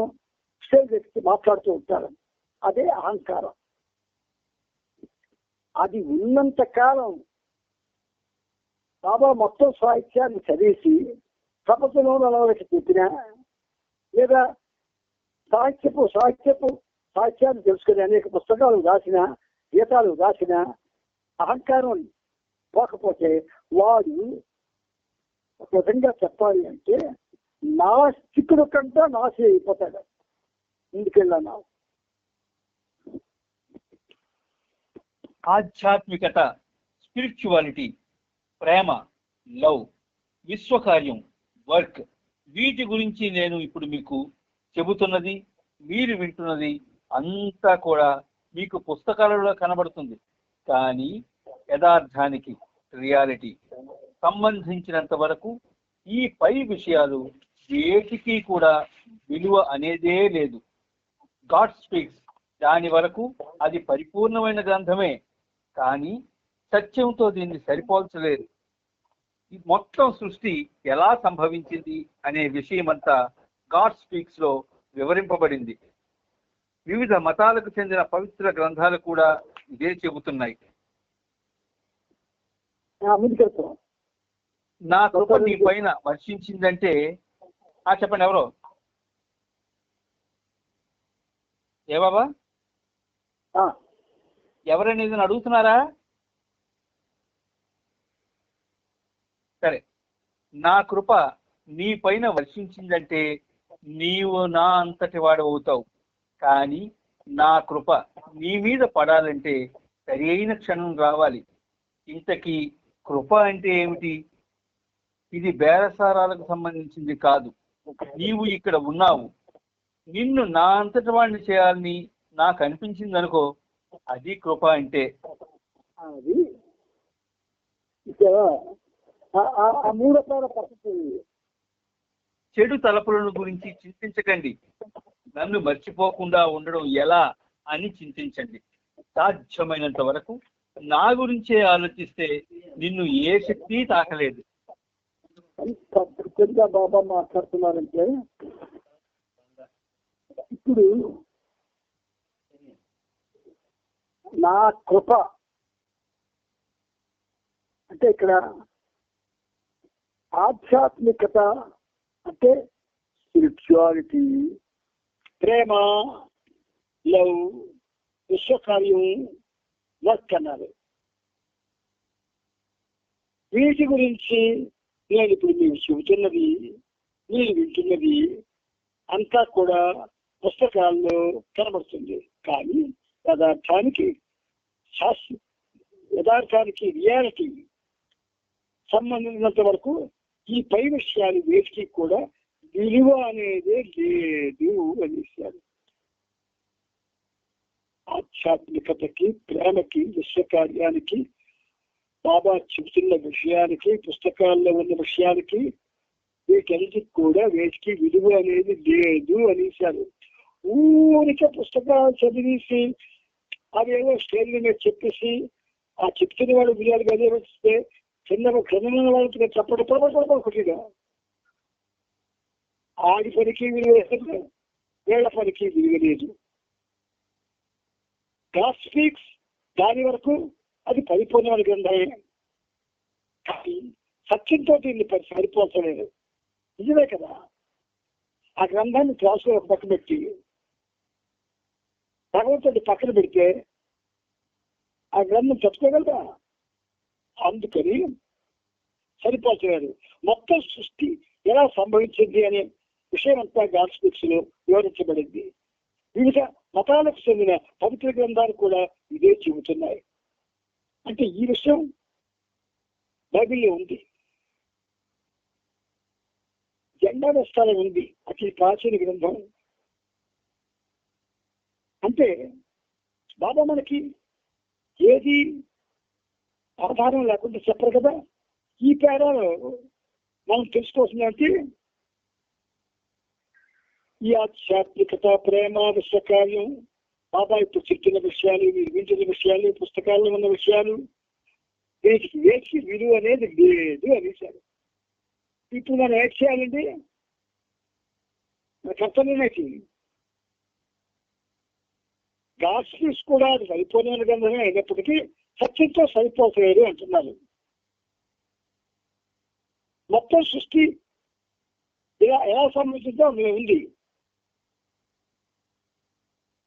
C: స్టేజ్ ఎక్కి మాట్లాడుతూ ఉంటారు. అదే అహంకారం. అది ఉన్నంత కాలం బాబా మొత్తం సాహిత్యాన్ని చదివేసి ప్రపంచంలో నలవరికి చెప్పినా లేదా సాహిత్యాన్ని తెలుసుకుని అనేక పుస్తకాలు రాసిన గీతాలు రాసిన అహంకారం పోకపోతే వాడు ఒక విధంగా చెప్పాలి అంటే నాస్తికుడు కంటే నాశి అయిపోతాడు. ముందుకెళ్ళాను.
A: ఆధ్యాత్మికత, స్పిరిచువాలిటీ, ప్రేమ, లవ్, విశ్వకార్యం, వర్క్, వీటి గురించి నేను ఇప్పుడు మీకు చెబుతున్నది, మీరు వింటున్నది అంతా కూడా మీకు పుస్తకాలలో కనబడుతుంది. కానీ యథార్థానికి, రియాలిటీ సంబంధించినంత వరకు ఈ పై విషయాలు వేటికి కూడా విలువ అనేదే లేదు. గాడ్ స్పీక్స్ దాని వరకు అది పరిపూర్ణమైన గ్రంథమే, కానీ సత్యంతో దీన్ని సరిపోల్చలేరు. మొత్తం సృష్టి ఎలా సంభవించింది అనే విషయమంతా గాడ్ స్పీక్స్ లో వివరింపబడింది. వివిధ మతాలకు చెందిన పవిత్ర గ్రంథాలు కూడా ఇదే చెబుతున్నాయి. నా కృప నీ పైన వర్షించిందంటే చెప్పండి ఎవరో ఏ బాబా ఎవరనేది అడుగుతున్నారా? సరే, నా కృప నీ పైన వర్షించిందంటే నీవు నా అంతటి వాడు అవుతావు. కానీ నా కృప నీ మీద పడాలంటే సరి అయిన క్షణం రావాలి. ఇంతకీ కృప అంటే ఏమిటి? ఇది బేరసారాలకు సంబంధించింది కాదు. నీవు ఇక్కడ ఉన్నావు, నిన్ను నా అంతటి వాడిని చేయాలని నాకు అనిపించింది అనుకో, అది కృప అంటే.
C: అది
A: చెడు తలపులను గురించి చింతించకండి, నన్ను మర్చిపోకుండా ఉండడం ఎలా అని చింతించండి. సాధ్యమైనంత వరకు నా గురించే ఆలోచిస్తే నిన్ను ఏ శక్తి తాకలేదు.
C: ఎంత కృతజ్ఞంగా బాబా మాట్లాడుతున్నారంటే, ఇప్పుడు నా కృప అంటే ఇక్కడ ఆధ్యాత్మికత అంటే స్పిరిచువాలిటీ, ప్రేమ, లవ్, విశ్వకార్యం, వర్క్ అన్నారు. వీటి గురించి నేను ఇప్పుడు మీరు చెబుతున్నది, మీరు వింటున్నది అంతా కూడా పుస్తకాల్లో కనబడుతుంది. కానీ యథార్థానికి రియాలిటీ సంబంధించినంత వరకు ఈ పై విషయాలు వేటికి కూడా విలువ అనేది లేదు అని విషయాలు. ఆధ్యాత్మికతకి, ప్రేమకి, విశ్వకార్యానికి, బాబా చెబుతున్న విషయానికి, పుస్తకాల్లో ఉన్న విషయానికి, వీటన్నిటికి కూడా వేటికి విలువ అనేది లేదు అనేసారు. ఊరికే పుస్తకాలు చదివేసి అవేవో స్టేజ్ మీద చెప్పేసి ఆ చెప్తున్న వాళ్ళు విలువలు అదే వస్తే చిన్న వాళ్ళకి చెప్పడం ఆడి పనికి విలువ లేదు, వేళ్ల పనికి విలువ లేదు. గాడ్ స్పీక్స్ దాని వరకు అది పరిపూర్ణమైన గ్రంథమే. కానీ సత్యంతో దీన్ని సరిపోల్చలేదు. నిజమే కదా? ఆ గ్రంథాన్ని క్లాసులో ఒక పక్కన పెట్టి భగవంతుడి పక్కన పెడితే ఆ గ్రంథం చదువుకోగలరా? అందుకని సరిపోల్చలేదు. మొత్తం సృష్టి ఎలా సంభవించింది అనే విషయం అంతా గాడ్ స్పీక్స్ లో వివరించబడింది. వివిధ మతాలకు చెందిన పవిత్ర గ్రంథాలు కూడా ఇదే చెబుతున్నాయి. అంటే ఈ విషయం బైబిల్లో ఉంది, జెండా స్థలం ఉంది, అతి ప్రాచీన గ్రంథం. అంటే బాబా మనకి ఏది ఆధారం లేకుండా చెప్పరు కదా. ఈ పేరాలో మనం తెలుసుకోవాల్సిందంటే ఈ ఆధ్యాత్మికత, ప్రేమ, విశ్వకార్యం, బాబా ఇప్పుడు చెప్తున్న విషయాలు, మీరు వింటున్న విషయాలు, పుస్తకాల్లో ఉన్న విషయాలు, వీటికి వేసి విలువ అనేది లేదు అనేసారు. ఇప్పుడు మనం ఏం చేయాలండి? మన కర్తవ్యమేంటి? గాస్పిల్స్ కూడా అది సరిపోయిన గ్రంథమే అయినప్పటికీ సత్యంతో సరిపోతలేదు అంటున్నారు. మొత్తం సృష్టి ఎలా సంబంధించిందో అందులో ఉంది.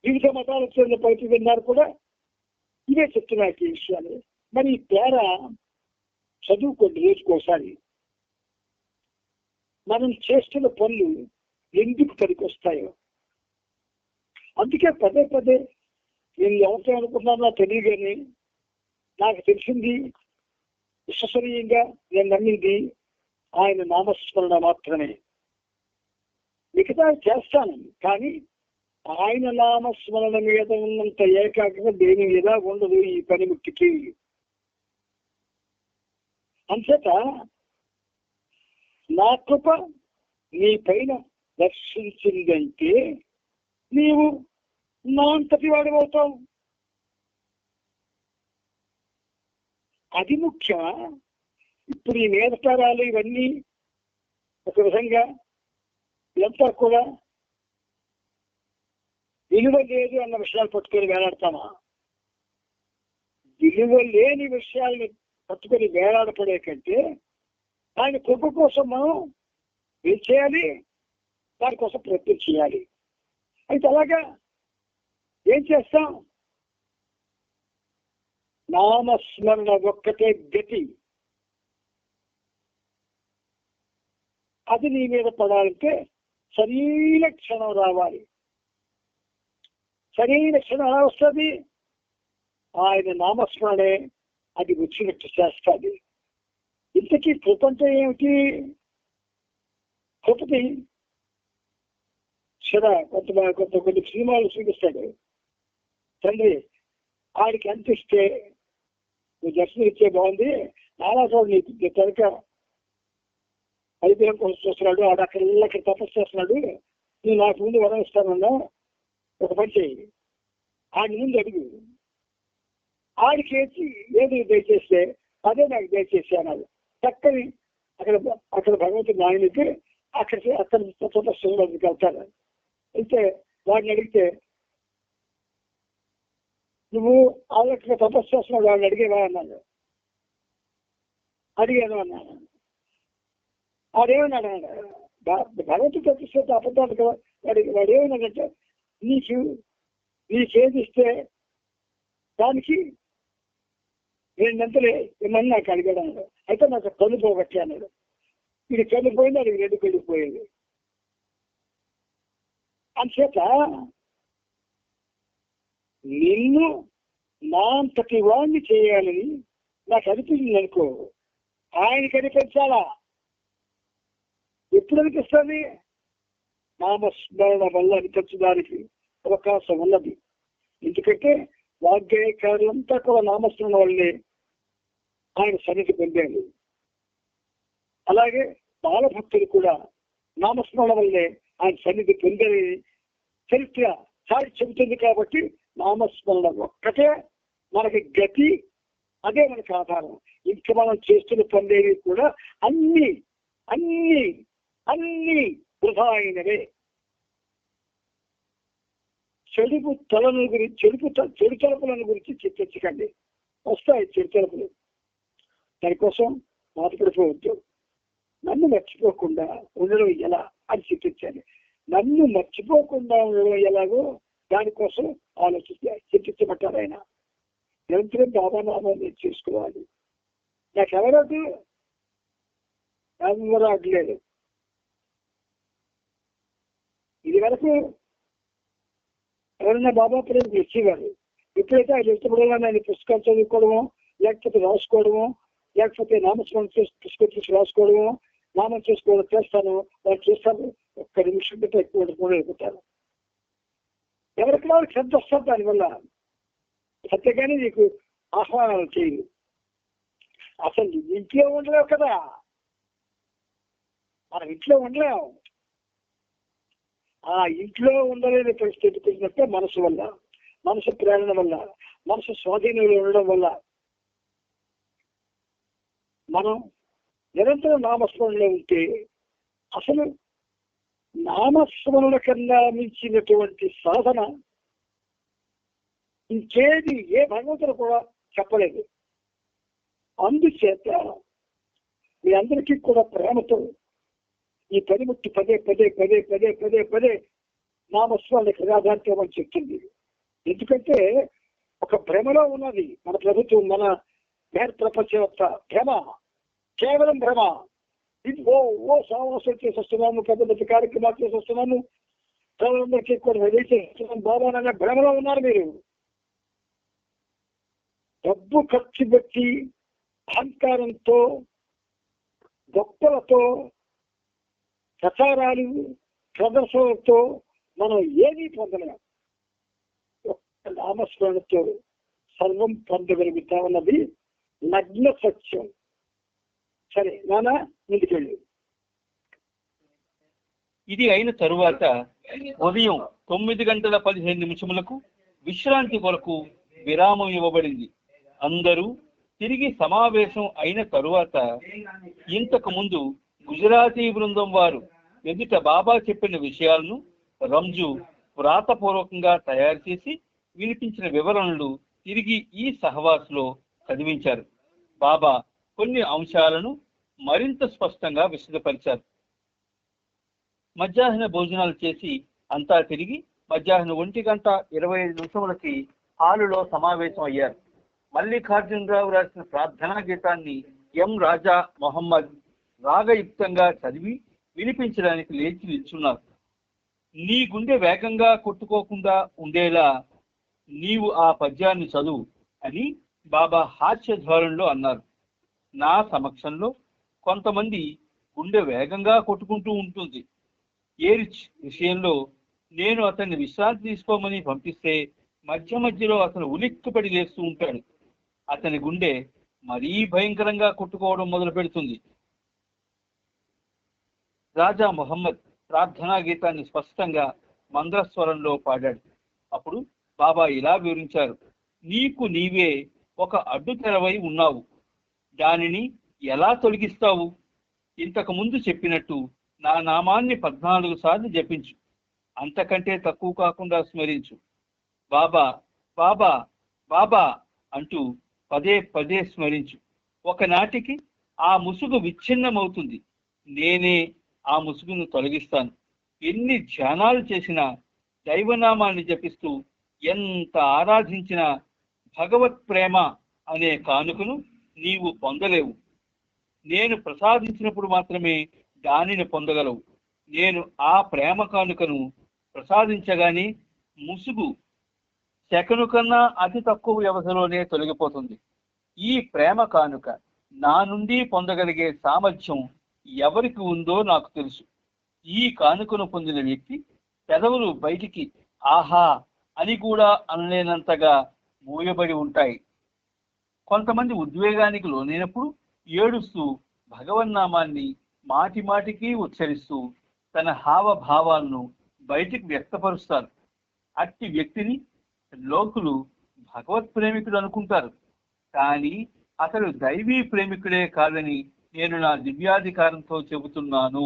C: వివిధ మతాలకు చెందిన ప్రతి విన్నారు కూడా ఇవే చెప్తున్నారు ఈ విషయాలు. మరి ఈ పేర చదువుకోండి రోజుకోసారి. మనం చేస్తున్న పనులు ఎందుకు పనికొస్తాయో. అందుకే పదే పదే నేను ఎవరితో అనుకున్నానో తెలియగానే నాకు తెలిసింది, విశ్వసనీయంగా నేను నమ్మింది ఆయన నామస్మరణ మాత్రమే. మిగతా చేస్తాను, కానీ ఆయన నామస్మరణ మీద ఉన్నంత ఏకాగ్రత దేని మీద ఉండదు ఈ పనిముట్టికి. అంచేత నా కృప నీ పైన దర్శించిందంటే నీవు నా అంతటి వాడివవుతావు. అది ముఖ్యమా? ఇప్పుడు ఈ మేధతరాలు ఇవన్నీ ఒక విధంగా ఇదంతా కూడా విలువ లేదు అన్న విషయాలు పట్టుకొని వేలాడతామా? విలువ లేని విషయాల్ని పట్టుకొని వేలాడపడే కంటే ఆయన కృప కోసం మనం ఏం చేయాలి? దానికోసం ప్రయత్నం చేయాలి. అయితే అలాగా ఏం చేస్తాం? నామస్మరణ ఒక్కటే గతి. అది నీ మీద పడాలంటే సరైన క్షణం రావాలి. సరైన క్షణం ఎలా వస్తుంది? ఆయన నామస్మరణే అది వచ్చినట్టు చేస్తుంది. ఇంతకీ కృప అంటే ఏమిటి? కృపతి కొన్ని సినిమాలు చూపిస్తాడు. తండ్రి ఆడికి ఎంత ఇస్తే నువ్వు దర్శనం ఇచ్చే బాగుంది, నానా చోటు నీకు కనుక పరిచయం కోసం చూస్తున్నాడు, ఆడు అక్కడ తపస్సు చేస్తున్నాడు, నువ్వు నాకు ముందు వరం ఇస్తానన్నా ఒక పని చేయి, ఆడి ముందు అడుగు, ఆడికి వేసి ఏది దయచేస్తే అదే నాకు దయచేసి అన్నాడు. చక్కని అక్కడ భగవంతుడు నాయనకి అక్కడ తపస్సు వెళ్తారు. అయితే వాడిని అడిగితే నువ్వు ఆలోచన తపస్సు చేస్తున్నాడు, వాడిని అడిగేవా అన్నాడు. అడిగాను అన్నాను. వాడేమన్నాడు? భగవంతుడు తప్పిస్తే అబద్ధాలు కదా. వాడేమన్నాడంటే నీకేదిస్తే దానికి రెండంతలే ఏమన్నా నాకు అడిగాడు అన్నాడు. అయితే నాకు కళ్ళు పోగొట్టి అన్నాడు. ఇది కళ్ళు పోయింది, అది రెండు కళ్ళు పోయింది. అంచేత నిన్ను నా అంతటి వాడిని చేయాలని నాకు అనిపించింది అనుకో, ఆయనకి అనిపించాలా? ఎప్పుడు అనిపిస్తుంది? నామస్మరణ వల్ల అనిపించడానికి అవకాశం ఉన్నది. ఎందుకంటే వాగ్గేయకారులంతా కూడా నామస్మరణ వల్లే ఆయన సన్నిధి పొందారు. అలాగే బాలభక్తులు కూడా నామస్మరణ వల్లే ఆయన సన్నిధి పొందని చరిత్ర చాటి చెబుతుంది. కాబట్టి నామస్మరణ ఒక్కటే మనకి గతి, అదే మనకి ఆధారం. ఇంకా మనం చేస్తున్న పనులేవి కూడా అన్ని అన్ని అన్ని వృధా అయినవే. చెడు తలుపులను గురించి చర్చించకండి. వస్తాయి చెడు తలుపులు, దానికోసం బాధపడిపోవద్దు. నన్ను మర్చిపోకుండా ఉండడం ఎలా అని చర్చించాలి. నన్ను మర్చిపోకుండా ఉండడం ఎలాగో దానికోసం చర్చించబట్టారు ఆయన. నిరంతరం బాబానామాన్ని చేసుకోవాలి. నాకెవరదు ఎవరు అడ్లేదు. ఇది వరకు ఎవరైనా బాబా ప్రేమకు వచ్చేవారు. ఎప్పుడైతే ఆయన ఇష్టపడాలని ఆయన పుస్తకాలు చదువుకోవడము, లేకపోతే రాసుకోవడము, లేకపోతే నామస్మరణ పుస్తకం రాసుకోవడము, నామం చేసుకోవడం చేస్తాను, వాళ్ళు చేస్తాను. ఒక్క నిమిషం కంటే ఎక్కువ కూడా వెళ్ళిపోతారు. ఎవరికి వాళ్ళకి శ్రద్ధ వస్తారు దానివల్ల. అంతేగాని నీకు ఆహ్వానాలు చేయదు. అసలు ఇంట్లో ఉండలేవు కదా, మనం ఇంట్లో ఉండలేము. ఆ ఇంట్లో ఉండలేని పరిస్థితి వచ్చినట్టే మనసు వల్ల. మనసు ప్రేరణ వల్ల, మనసు స్వాధీనంలో ఉండడం వల్ల మనం నిరంతరం నామస్మరణలో ఉంటే అసలు నామస్మరణ కన్నా మించినటువంటి సాధన ఇంకేది ఏ భగవంతుడు కూడా చెప్పలేదు. అందుచేత మీ అందరికీ కూడా ప్రేమతో ఈ పనిముట్టి పదే పదే పదే పదే పదే పదే నామస్మరణ క్రియాధారితం అని చెప్తుంది. ఎందుకంటే ఒక భ్రమలో ఉన్నది మన ప్రభుత్వం, మన ప్రపంచ భ్రమ, కేవలం భ్రమ. ఇది సామస్యం చేసి వస్తున్నాము, పెద్ద పెద్ద కార్యక్రమాలు చేసి వస్తున్నాము, ప్రజలందరికీ కూడా చేస్తున్నాం బాబా అనే భ్రమలో ఉన్నారు మీరు. డబ్బు ఖర్చు పెట్టి అహంకారంతో, గొప్పలతో, ప్రచారాలు, ప్రదర్శనలతో మనం ఏమీ పొందలేము. ఒక్క నామస్మరణతో సర్వం పొందగలుగుతామన్నది నగ్న సత్యం. సరే నాన్న, ముందుకెళ్ళు.
A: ఇది అయిన తరువాత ఉదయం 9:15 విశ్రాంతి కొరకు విరామం ఇవ్వబడింది. అందరూ తిరిగి సమావేశం అయిన తరువాత ఇంతకు ముందు గుజరాతీ బృందం వారు ఎదుట బాబా చెప్పిన విషయాలను రంజు వ్రాతపూర్వకంగా తయారు చేసి వినిపించిన వివరణలు తిరిగి ఈ సహవాసులో చదివించారు. బాబా కొన్ని అంశాలను మరింత స్పష్టంగా విశదపరిచారు. మధ్యాహ్న భోజనాలు చేసి అంతా తిరిగి మధ్యాహ్నం 1:25 హాలులో సమావేశం అయ్యారు. మల్లికార్జునరావు రాసిన ప్రార్థనా గీతాన్ని ఎం రాజా మొహమ్మద్ రాగయుక్తంగా చదివి వినిపించడానికి లేచి నిల్చున్నారు. నీ గుండె వేగంగా కొట్టుకోకుండా ఉండేలా నీవు ఆ పద్యాన్ని చదువు అని బాబా హాస్య ధోరణిలో అన్నారు. నా సమక్షంలో కొంతమంది గుండె వేగంగా కొట్టుకుంటూ ఉంటుంది. ఏరిచ్ విషయంలో నేను అతన్ని విశ్రాంతి తీసుకోమని పంపిస్తే మధ్య మధ్యలో అతను ఉలిక్కిపడి లేస్తూ ఉంటాడు. అతని గుండె మరీ భయంకరంగా కొట్టుకోవడం మొదలు పెడుతుంది. రాజా మొహమ్మద్ ప్రార్థనా గీతాన్ని స్పష్టంగా మంద్రస్వరంలో పాడాడు. అప్పుడు బాబా ఇలా వివరించారు: నీకు నీవే ఒక అడ్డుతెరవై ఉన్నావు, దానిని ఎలా తొలగిస్తావు? ఇంతకు ముందు చెప్పినట్టు నా నామాన్ని 14 సార్లు జపించు, అంతకంటే తక్కువ కాకుండా స్మరించు. బాబా బాబా బాబా అంటూ పదే పదే స్మరించు. ఒకనాటికి ఆ ముసుగు విచ్ఛిన్నమవుతుంది. నేనే ఆ ముసుగును తొలగిస్తాను. ఎన్ని ధ్యానాలు చేసినా, దైవనామాన్ని జపిస్తూ ఎంత ఆరాధించినా భగవత్ ప్రేమ అనే కానుకను నీవు పొందలేవు. నేను ప్రసాదించినప్పుడు మాత్రమే దానిని పొందగలవు. నేను ఆ ప్రేమ కానుకను ప్రసాదించగానే ముసుగు సెకను కన్నా అతి తక్కువ వ్యవధిలోనే తొలగిపోతుంది. ఈ ప్రేమ కానుక నా నుండి పొందగలిగే సామర్థ్యం ఎవరికి ఉందో నాకు తెలుసు. ఈ కానుకను పొందిన వ్యక్తి పెదవులు బయటికి ఆహా అని కూడా అనలేనంతగా మూయబడి ఉంటాయి. కొంతమంది ఉద్వేగానికి లోనైనప్పుడు ఏడుస్తూ భగవన్నామాన్ని మాటి మాటికి ఉచ్చరిస్తూ తన హావభావాలను బయటికి వ్యక్తపరుస్తారు. అట్టి వ్యక్తిని లోకులు భగవత్ ప్రేమికుడు అనుకుంటారు. కానీ అతడు దైవీ ప్రేమికుడే కాదని నేను నా దివ్యాధికారంతో చెబుతున్నాను.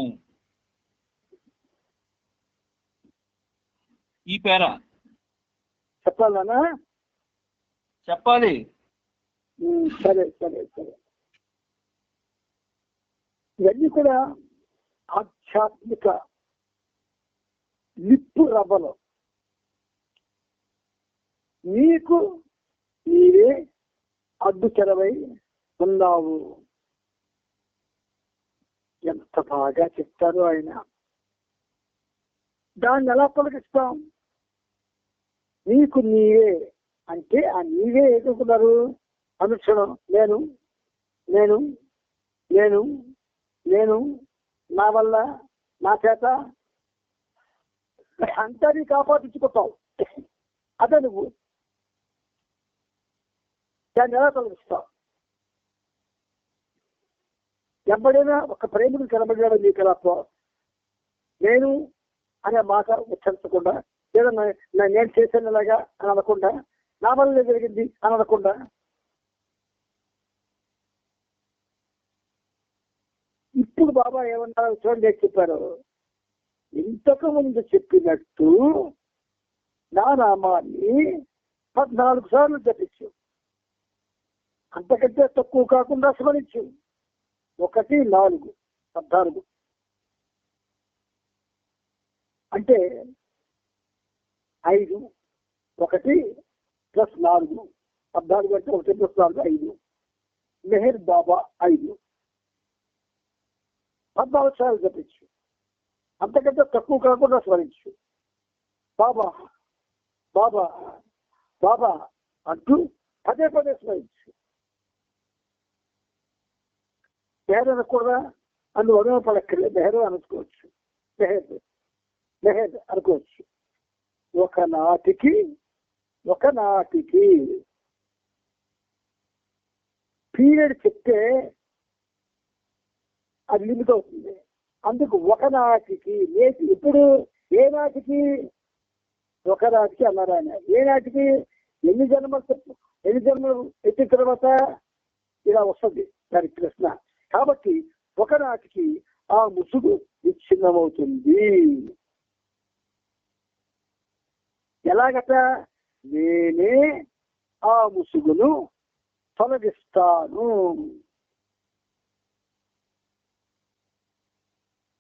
A: ఈ పేర
C: చెప్పాలనా?
A: చెప్పాలి.
C: సరే సరే సరే. ఇవన్నీ కూడా ఆధ్యాత్మిక నిప్పు రవ్వలు. నీకు నీవే అడ్డుచెరవై ఉన్నావు. ఎంత బాగా చెప్తారు ఆయన. దాన్ని ఎలా తొలగిస్తాం? నీకు నీవే అంటే ఆ నీవే ఎదుర్కొన్నారు అనుక్షణం నేను నేను నేను నేను నా వల్ల నా చేత అంతా నీ కాపాడించుకుంటావు. అదే నువ్వు దాన్ని ఎలా తొలగిస్తావు? ఎవడైనా ఒక ప్రేమికుడు కనబడ్డాడు నీకు ఎలా నేను అనే మాట ఉచ్చరించకుండా ఏదో నేను చేశాను ఇలాగా అని అనకుండా, నా వల్లే జరిగింది అని అనకుండా, ఇప్పుడు బాబా ఏమన్నారు చూడండి చెప్పారు, ఇంతకు ముందు చెప్పినట్టు నా నామాన్ని 14 సార్లు జపించు, అంతకంటే తక్కువ కాకుండా స్మరించు. 1, 4, 14 అంటే 5, 1 + 4, 14 అంటే 1 + 4 5. మెహర్ బాబా 5 14 సార్లు జపించు, అంతకంటే తక్కువ కాకుండా స్మరించు. బాబా బాబా బాబా అంటూ పదే పదే స్మరించు. మెహర్ అనకూడదా? అందు వదన పడక్కర్లేదు, మెహర్ అనుకోవచ్చు, మెహర్ అనుకోవచ్చు. ఒకనాటికి పీరియడ్ చెప్తే అది లిమిట్ అవుతుంది. అందుకు ఒకనాటికి, ఇప్పుడు ఏ నాటికి? ఒకనాటికి అన్నారు ఆయన. ఏ నాటికి? ఎన్ని జన్మలు ఎత్తిన తర్వాత ఇలా వస్తుంది దానికి ప్రశ్న. కాబట్టి ఒకనాటికి ఆ ముసుగు విచ్ఛిన్నమవుతుంది. ఎలాగట? నేనే ఆ ముసుగును తొలగిస్తాను,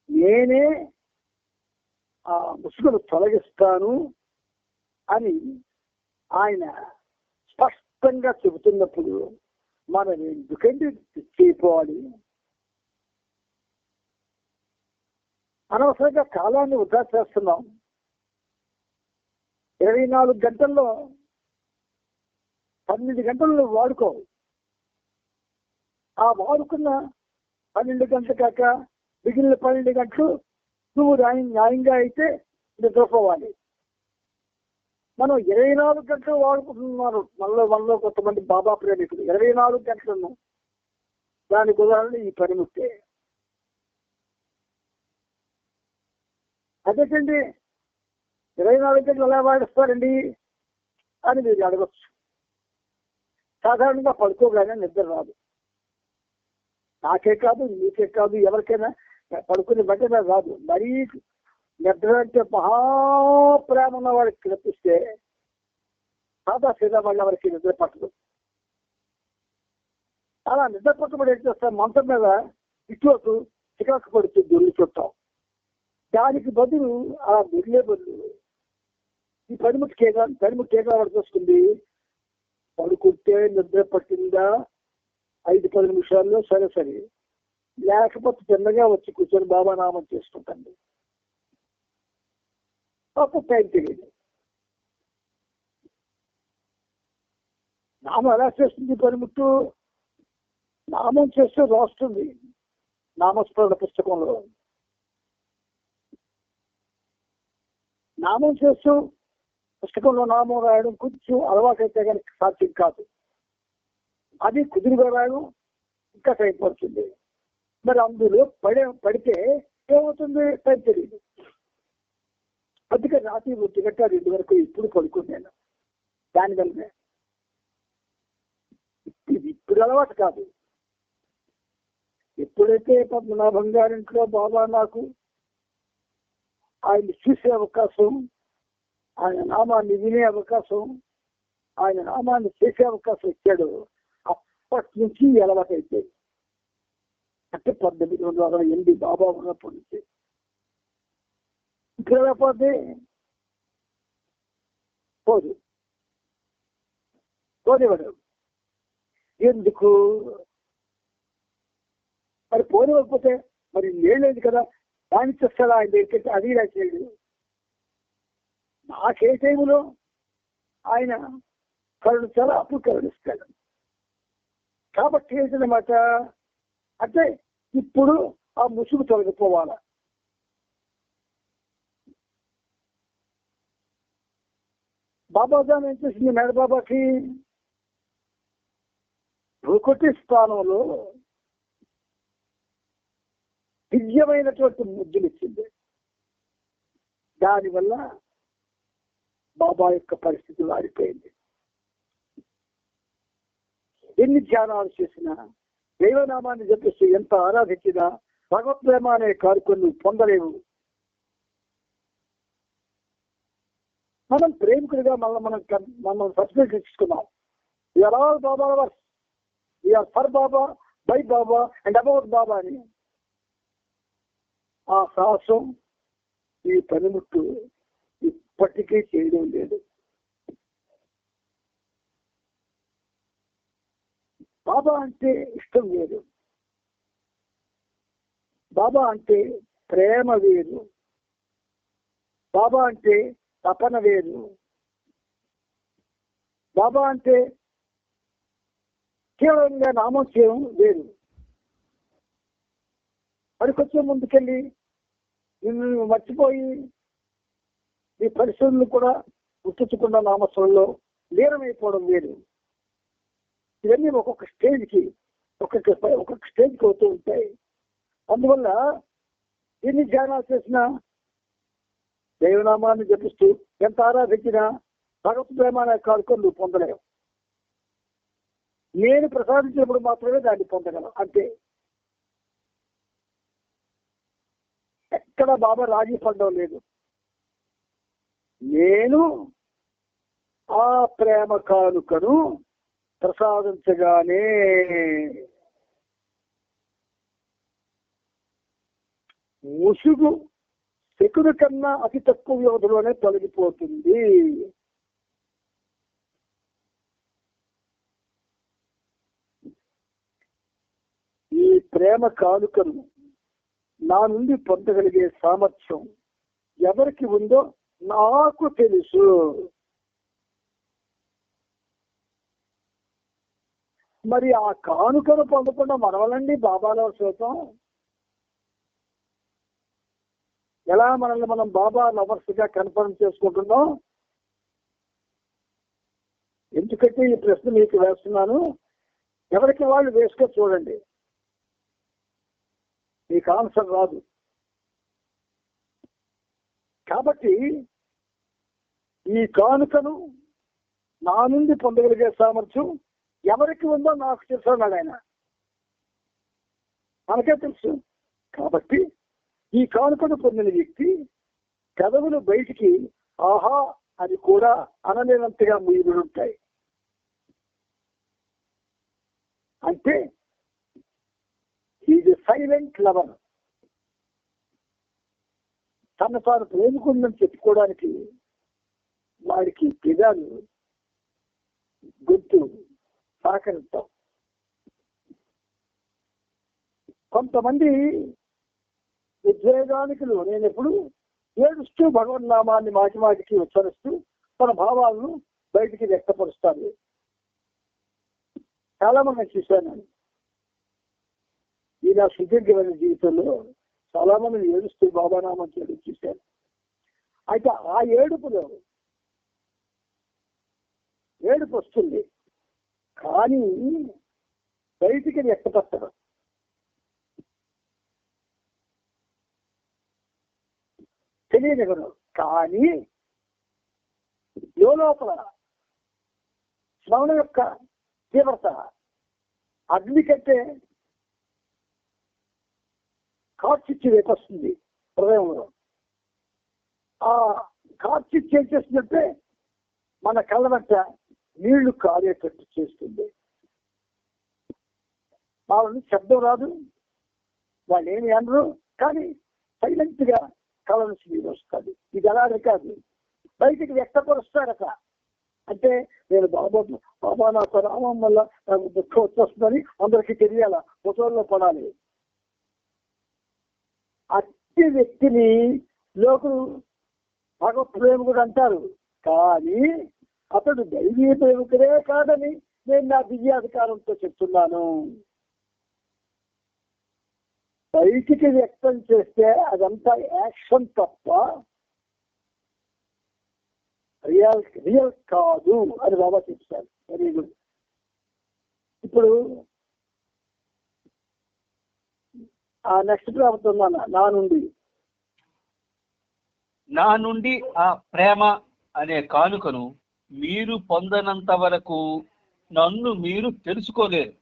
C: నేనే ఆ ముసుగును తొలగిస్తాను అని ఆయన స్పష్టంగా చెబుతున్నప్పుడు మనం ఎందుకంటే చేయపోవాలి? అనవసరంగా కాలాన్ని వృధా చేస్తున్నాం. 24 గంటల్లో 12 గంటలు నువ్వు వాడుకో. ఆ వాడుకున్న 12 గంటలు కాక మిగిలిన 12 గంటలు నువ్వు న్యాయంగా అయితే నిద్రపోవాలి. మనం 24 గంటలు వాడుకుంటున్నారు. మనలో కొంతమంది బాబా ప్రేమికులు 24 గంటలను. దానికి ఉదాహరణ ఈ పనిముట్టే. అదేంటండి 24 గంటలు ఎలా వాడిస్తారండి అని మీరు అడగచ్చు. సాధారణంగా పడుకోగానే నిద్ర రాదు. నాకే కాదు, నీకే కాదు, ఎవరికైనా పడుకునే బట్టే రాదు. మరీ నిద్ర అంటే మహాప్రేమ ఉన్న వాడికి తప్పిస్తే సాదా సీదా వాళ్ళ వారికి నిద్ర పట్టదు. అలా నిద్ర పట్టబడి ఏం చేస్తాం? మంచం మీద ఇటు చికాకు పడుతుంది, దొరికి చుట్టాం. దానికి బదులు ఆ దొరికే బదులు ఈ పనిముట్టు వాడు చూస్తుంది. పడుకుంటే నిద్ర పట్టిందా 5-10 నిమిషాల్లో సరే, లేకపోతే చిన్నగా వచ్చి కూర్చొని బాబా నామం చేసుకుంటాండి. అప్పుడు టైం తెలియదు. నామం ఎలా చేస్తుంది? పనిముట్టు నామం చేస్తే రాస్తుంది నామస్మరణ పుస్తకంలో. నామం చేస్తూ పుస్తకంలో నామం రాయడం కొంచెం అలవాటైతే కనుక సాధ్యం కాదు. అది కుదురుగా రాయడం ఇంకా టైం పడుతుంది. మరి అందులో పడితే ఏమవుతుంది? టైం తెలియదు. అందుకే రాత్రి 1 గంట 2 వరకు ఇప్పుడు పడుకున్నాను. దానివల్లనే ఇప్పుడు అలవాటు కాదు. ఎప్పుడైతే పద్మనాభం గారింట్లో బాబా నాకు ఆయన చూసే అవకాశం, ఆయన నామాన్ని వినే అవకాశం, ఆయన నామాన్ని చేసే అవకాశం ఇచ్చాడు, అప్పటి నుంచి అలవాటు అయిపోయింది. అంటే 1908 బాబా ఉన్నప్పటి నుంచి. ఇప్పుడు ఎలా పోనివాడు. ఎందుకు మరి పోనివ్వకపోతే? మరి లేదు కదా, దాన్ని చేస్తాడా ఆయన దగ్గరికి? అది రాసేడు. నాకే టైములో ఆయన కరుణిస్తాడు, అప్పుడు కరుణిస్తాడు. కాబట్టి ఏంటన్నమాట అంటే ఇప్పుడు ఆ ముసుగు తొలగిపోవాల. బాబాజాన్ ఏం చేసింది? మేడ బాబాకి ఒకటి స్థానంలో దివ్యమైనటువంటి ముద్దులు ఇచ్చింది. దానివల్ల బాబా యొక్క పరిస్థితి మారిపోయింది. ఎన్ని ధ్యానాలు చేసినా, దైవనామాన్ని జపిస్తూ ఎంత ఆరాధించినా భగవత్ప్రేమ అనే కార్యక్రమం పొందలేవు. మనం ప్రేమికుడిగా మనం సర్టిఫికేట్ ఇచ్చుకున్నాం. We are all Baba lovers, we are for Baba, by Baba and about Baba అని. ఆ సాహసం ఈ పనిముట్టు ఇప్పటికీ చేయడం లేదు. బాబా అంటే ఇష్టం వేరు, బాబా అంటే ప్రేమ వేరు, బాబా అంటే తపన వేరు, బాబా అంటే కేవలంగా నామం చేయడం వేరు. మరి కొంచెం ముందుకెళ్ళి నిన్ను మర్చిపోయి ఈ పరిశోధనలు కూడా గుర్తించకుండా నామస్వరంలో లీనమైపోవడం వేరు. ఇవన్నీ ఒక్కొక్క స్టేజ్కి వస్తూ ఉంటాయి. అందువల్ల ఎన్ని ధ్యానాలు చేసినా, దైవనామాన్ని జపిస్తూ ఎంత ఆరాధించినా భగవత్ ప్రేమాన్ని కాదుకొని నువ్వు పొందలేవు. నేను ప్రసాదించినప్పుడు మాత్రమే దాన్ని పొందగలం, అంతే. ఎక్కడ బాబా రాజీ పడడం లేదు. నేను ఆ ప్రేమ కానుకను ప్రసాదించగానే ముసుగు శకుని కన్నా అతి తక్కువ వ్యవధిలోనే తొలగిపోతుంది. ఈ ప్రేమ కానుకను నా నుండి పొందగలిగే సామర్థ్యం ఎవరికి ఉందో నాకు తెలుసు. మరి ఆ కానుకను పొందకుండా మనవలండి బాబాలో చూద్దాం. ఎలా మనల్ని మనం బాబా లవర్స్ గా కన్ఫర్మ్ చేసుకుంటున్నాం? ఎందుకంటే ఈ ప్రశ్న మీకు వేస్తున్నాను, ఎవరికి వాళ్ళు వేసుకో చూడండి, మీకు ఆన్సర్ రాదు. కాబట్టి ఈ కానుకను నా నుండి పొందగలిగే సామర్థ్యం ఎవరికి ఉందో నాకు తెలుసు అన్నాడు ఆయన. మనకే తెలుసు. కాబట్టి ఈ కానుకను పొందిన వ్యక్తి కదవులు బయటికి ఆహా అది కూడా అనలేనంతగా ముయ్యబడి ఉంటాయి. అంటే ఇది సైలెంట్ లవర్. తను తాను ప్రేమికుందని చెప్పుకోవడానికి వాడికి పెదాలు గొంతు సహకరిస్తాం. కొంతమంది ఉద్వేగానికి నేను ఎప్పుడు ఏడుస్తూ భగవన్నామాన్ని మాటికి ఉచ్చరిస్తూ తన భావాలను బయటికి వ్యక్తపరుస్తారు. చాలా మంది చూశాను. ఈ నా సుదీర్ఘమైన జీవితంలో చాలా మంది ఏడుస్తూ బాబానామం చేయడం చూశాను. అయితే ఆ ఏడుపులో ఏడుపు వస్తుంది, కానీ బయటికి వ్యక్తపరచడం. తెలియనివ్వను, కానీ లోపల శ్రవణ యొక్క తీవ్రత అగ్ని కంటే కార్చిచ్చి వేపొస్తుంది హృదయంలో. ఆ కార్చిచ్చి ఏం చేస్తుందంటే మన కళ్ళ వెంట నీళ్లు కారేటట్టు చేస్తుంది. వాళ్ళని శబ్దం రాదు, వాళ్ళు ఏమి అనరు, కానీ సైలెంట్ గా కళ నుంచి నీరు వస్తుంది. ఇది అలాగే కాదు, బయటికి వ్యక్తపరుస్తారట. అంటే నేను బాబా నాకు రామం వల్ల నాకు దుఃఖం వచ్చేస్తుందని అందరికీ తెలియాలా, ఫోటోల్లో పడాలి. అట్టి వ్యక్తిని లోకులు భగవత్ ప్రేమికుడు అంటారు, కానీ అతడు దైవీ ప్రేమికుడే కాదని నేను నా దివ్యాధికారంతో చెప్తున్నాను. బయటికి వ్యక్తం చేస్తే అదంతా యాక్షన్ తప్ప రియల్ కాదు అని బాబా చెప్తారు. Very good. ఇప్పుడు ఆ నెక్స్ట్ ప్రాబ్లం నా నుండి
A: ఆ ప్రేమ అనే కానుకను మీరు పొందనంత వరకు నన్ను మీరు తెలుసుకోలేరు.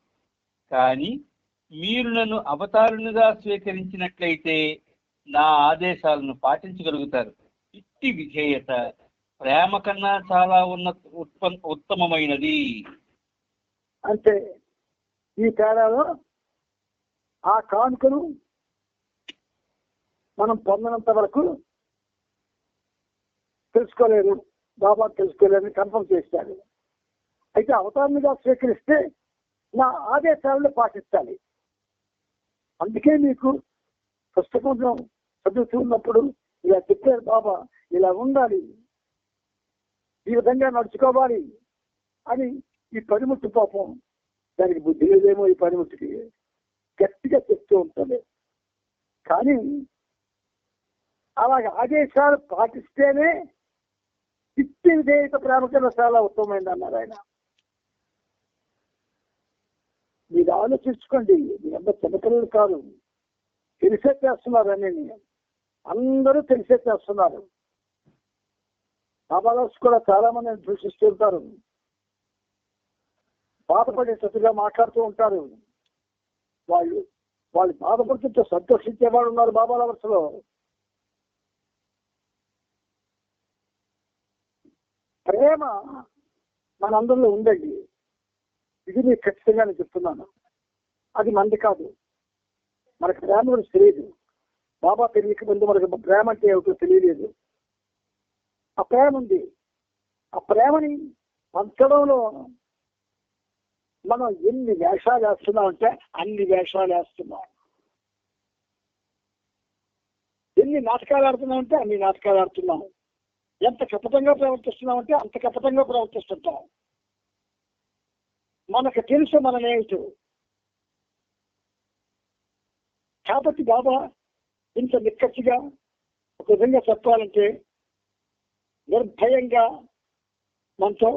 A: కానీ మీరు నన్ను అవతారునిగా స్వీకరించినట్లయితే నా ఆదేశాలను పాటించగలుగుతారు. ఇట్టి విధేయత ప్రేమ కన్నా చాలా ఉత్తమమైనది.
C: అంటే ఈ తేడాలో ఆ కానుకను మనం పొందనంత వరకు తెలుసుకోలేరు, బాబా తెలుసుకోలేరు కన్ఫర్మ్ చేస్తాడు. అయితే అవతారునిగా స్వీకరిస్తే నా ఆదేశాలను పాటించాలి. అందుకే మీకు పుస్తకం చదువుతున్నప్పుడు ఇలా చెప్పారు బాబా, ఇలా ఉండాలి, ఈ విధంగా నడుచుకోవాలి అని. ఈ పనిముట్టు పాపం దానికి బుద్ధి లేదేమో, ఈ పనిముట్టుకి గట్టిగా చెప్తూ ఉంటుంది. కానీ అలాగే ఆదేశాలు పాటిస్తేనే ఇట్టి విధేయత ప్రేమ కన్నా చాలా ఉత్తమమైంది అన్నారు ఆయన. మీరు ఆలోచించుకోండి, మీ అంత చిన్నపిల్లలు కాదు, తెలిసే చేస్తున్నారు అని. అందరూ తెలిసే చేస్తున్నారు. బాబాదాస్ కూడా చాలా మందిని దూషిస్తూ ఉంటారు, బాధపడేటట్టుగా మాట్లాడుతూ ఉంటారు. వాళ్ళు బాధపడుతుంటే సంతోషించేవాడు ఉన్నారు బాబాల వరుసలో. ప్రేమ మనందరిలో ఉందండి, ఇది మీకు ఖచ్చితంగా నేను చెప్తున్నాను. అది మంది కాదు, మనకు ప్రేమ గురించి తెలియదు. బాబా తెలియక ముందు మనకు ప్రేమ అంటే ఏమిటో తెలియలేదు. ఆ ప్రేమ ఉంది. ఆ ప్రేమని పంచడంలో మనం ఎన్ని వేషాలు వేస్తున్నామంటే అన్ని వేషాలు వేస్తున్నాం. ఎన్ని నాటకాలు ఆడుతున్నామంటే అన్ని నాటకాలు ఆడుతున్నాం. ఎంత కపటంగా ప్రవర్తిస్తున్నామంటే అంత కపటంగా ప్రవర్తిస్తుంటాం. మనకు తెలుసు మనమేమిటో. కాబట్టి బాబా ఇంత నిక్కచ్చిగా ఒక విధంగా చెప్పాలంటే నిర్భయంగా మనతో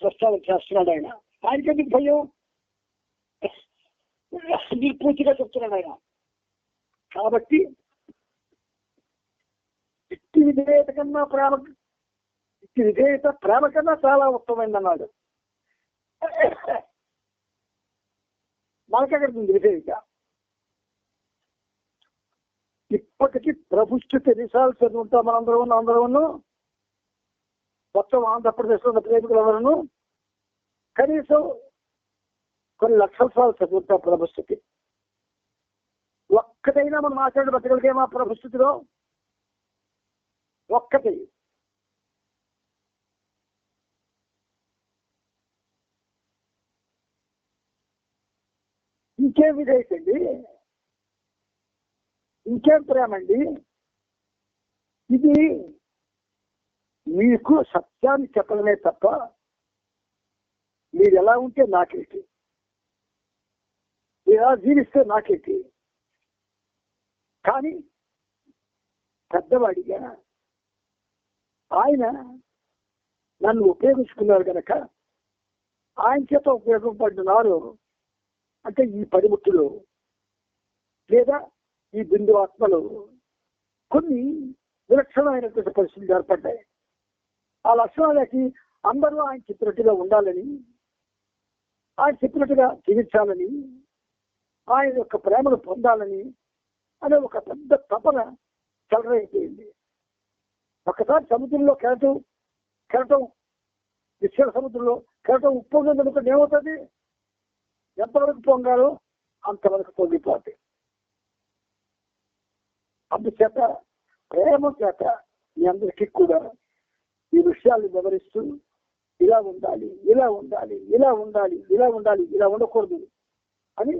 C: ప్రస్తావన చేస్తున్నాడు ఆయన. ఆయనకెందుకు భయం? నిర్పూర్తిగా చెప్తున్నాడు ఆయన. కాబట్టి ఇట్టి విధేయత ప్రేమ కన్నా చాలా ఉత్తమైంది అన్నాడు. మనకక్కడ విధేయత. ఇప్పటికీ ప్రభుత్వ ఎన్నిసార్లు చదువుకుంటాం అందరూ మొత్తం ఆంధ్రప్రదేశ్లో ఉన్న ప్రేమికులు ఎవరను కనీసం కొన్ని లక్షల సార్లు చదువుతాం ప్రభుత్వకి. ఒక్కటైనా మనం మాట్లాడి బతకలిగేమా ప్రభుత్వలో? ఒక్కటి. ఇంకేం విధేయతండి, ఇంకేం ప్రేమ అండి? ఇది మీకు సత్యాన్ని చెప్పడమే తప్ప మీరు ఎలా ఉంటే నాకేంటి, మీరు ఎలా జీవిస్తే నాకేంటి. కానీ పెద్దవాడిగా ఆయన నన్ను ఉపయోగించుకున్నారు కనుక ఆయన చేత ఉపయోగపడినారు. అంటే ఈ పనిముట్టులు లేదా ఈ బిందు ఆత్మలు కొన్ని విలక్షణమైనటువంటి పరిస్థితులు ఏర్పడ్డాయి. ఆ లక్షణాలకి అందరూ ఆయన చెప్పినట్టుగా ఉండాలని, ఆయన చెప్పినట్టుగా జీవించాలని, ఆయన యొక్క ప్రేమను పొందాలని అనే ఒక పెద్ద తపన చెలరైపోయింది. ఒకసారి సముద్రంలో కెరటం విశాల సముద్రంలో కెరటం ఉప్పొంగనుకుంటే ఏమవుతుంది? ఎంతవరకు పొంగాలో అంతవరకు పొంగిపోతాయి. అందుచేత ప్రేమ చేత మీ అందరికీ కూడా ఈ విషయాలు వివరిస్తూ ఇలా ఉండాలి, ఇలా ఉండాలి, ఇలా ఉండాలి, ఇలా ఉండాలి, ఇలా ఉండకూడదు అని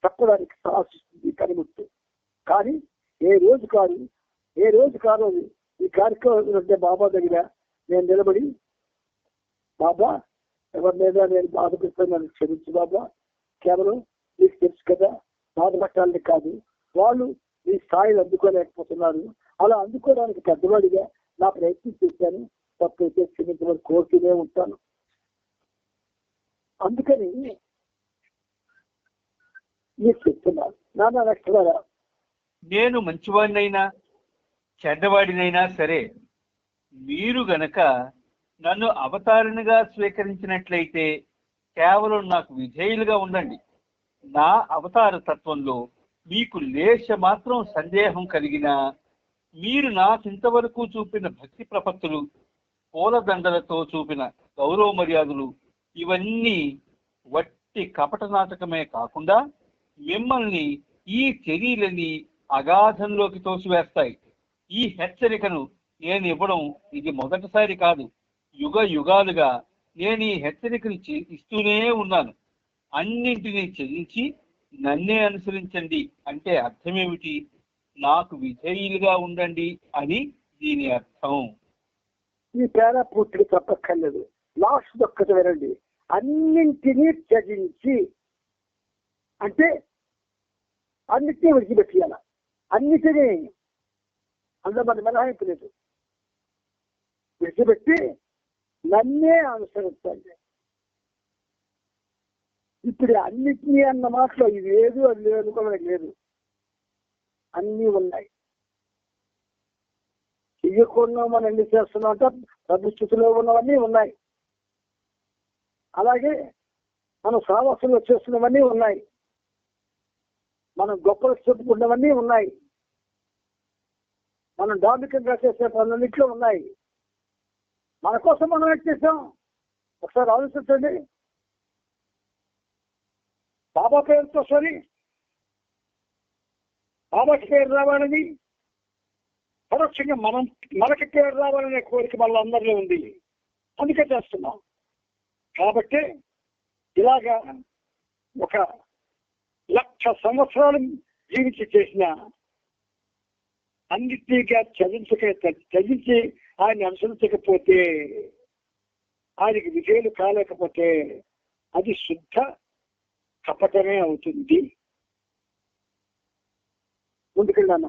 C: చెప్పడానికి సాహసిస్తుంది కనిముట్టు. కానీ ఏ రోజు కాదు ఈ కార్యక్రమం ఉంటే బాబా దగ్గర నేను నిలబడి, బాబా ఎవరి మీద నేను బాధపడుతున్నాను క్షమించు బాబా, కేవలం నీకు తెలుసు కదా బాధపట్టాలని కాదు, వాళ్ళు ఈ స్థాయిలు అందుకోలేకపోతున్నారు, అలా అందుకోవడానికి పెద్దవాడిగా నా ప్రయత్నం చేశాను, తప్పైతే క్షమించమని కోరుతూనే ఉంటాను. అందుకని మీరు చెప్తున్నారు నాన్న నష్టవారా,
A: నేను మంచివాడినైనా చెడ్డవాడినైనా సరే మీరు గనక నన్ను అవతారినిగా స్వీకరించినట్లయితే కేవలం నాకు విధేయులుగా ఉండండి. నా అవతార తత్వంలో మీకు లేశ మాత్రం సందేహం కలిగినా మీరు నాకింతవరకు చూపిన భక్తి ప్రపత్తులు, పూలదండలతో చూపిన గౌరవ మర్యాదలు ఇవన్నీ వట్టి కపట నాటకమే కాకుండా మిమ్మల్ని ఈ చర్యలని అగాధంలోకి తోసివేస్తాయి. ఈ హెచ్చరికను నేను ఇవ్వడం ఇది మొదటిసారి కాదు. యుగ యుగాలుగా నేను ఈ హెచ్చరికను ఇస్తూనే ఉన్నాను. అన్నింటినీ త్యజించి నన్నే అనుసరించండి అంటే అర్థమేమిటి? నాకు విధేయులుగా ఉండండి అని దీని అర్థం.
C: ఈ పేర పూర్తిగా చెప్పక్కర్లేదు. లాస్ట్ ఒక్కటి వినండి. అన్నింటినీ త్యజించి అంటే అన్నిటినీ విడిచిపెట్టాల. అన్నిటినీ అందులో మన మినహాయింపు లేదు. విడిచిపెట్టి నన్నే అనుసరించండి. ఇప్పుడు అన్నిటినీ అన్న మాటలో ఇది లేదు అది లేదు కూడా లేదు, అన్నీ ఉన్నాయి. చెయ్యకుండా మనం ఎన్ని చేస్తున్నాం అంటే ప్రభుత్వలో ఉన్నవన్నీ ఉన్నాయి. అలాగే మనం సాహసంలో చేస్తున్నవన్నీ ఉన్నాయి. మనం గొప్పలు చెప్పుకున్నవన్నీ ఉన్నాయి. మనం డాంబికంగా చేసే పనులన్నింటిలో ఉన్నాయి. మన కోసం మనం ఏం చేసాం ఒకసారి ఆలోచించండి. బాబా పేరుతో సరి బాబాకి పేరు రావాలని, పరోక్షంగా మనకి పేరు రావాలనే కోరిక మళ్ళీ అందరిలో ఉంది. అందుకే చేస్తున్నాం. కాబట్టి ఇలాగా 1,00,000 సంవత్సరాలు జీవించి చేసిన అన్నిటిగా చదించి ఆయన అనుసరించకపోతే, ఆయనకి విజయాలు కాలేకపోతే అది శుద్ధ కపటమే అవుతుంది. ముందుకెళ్ళాను.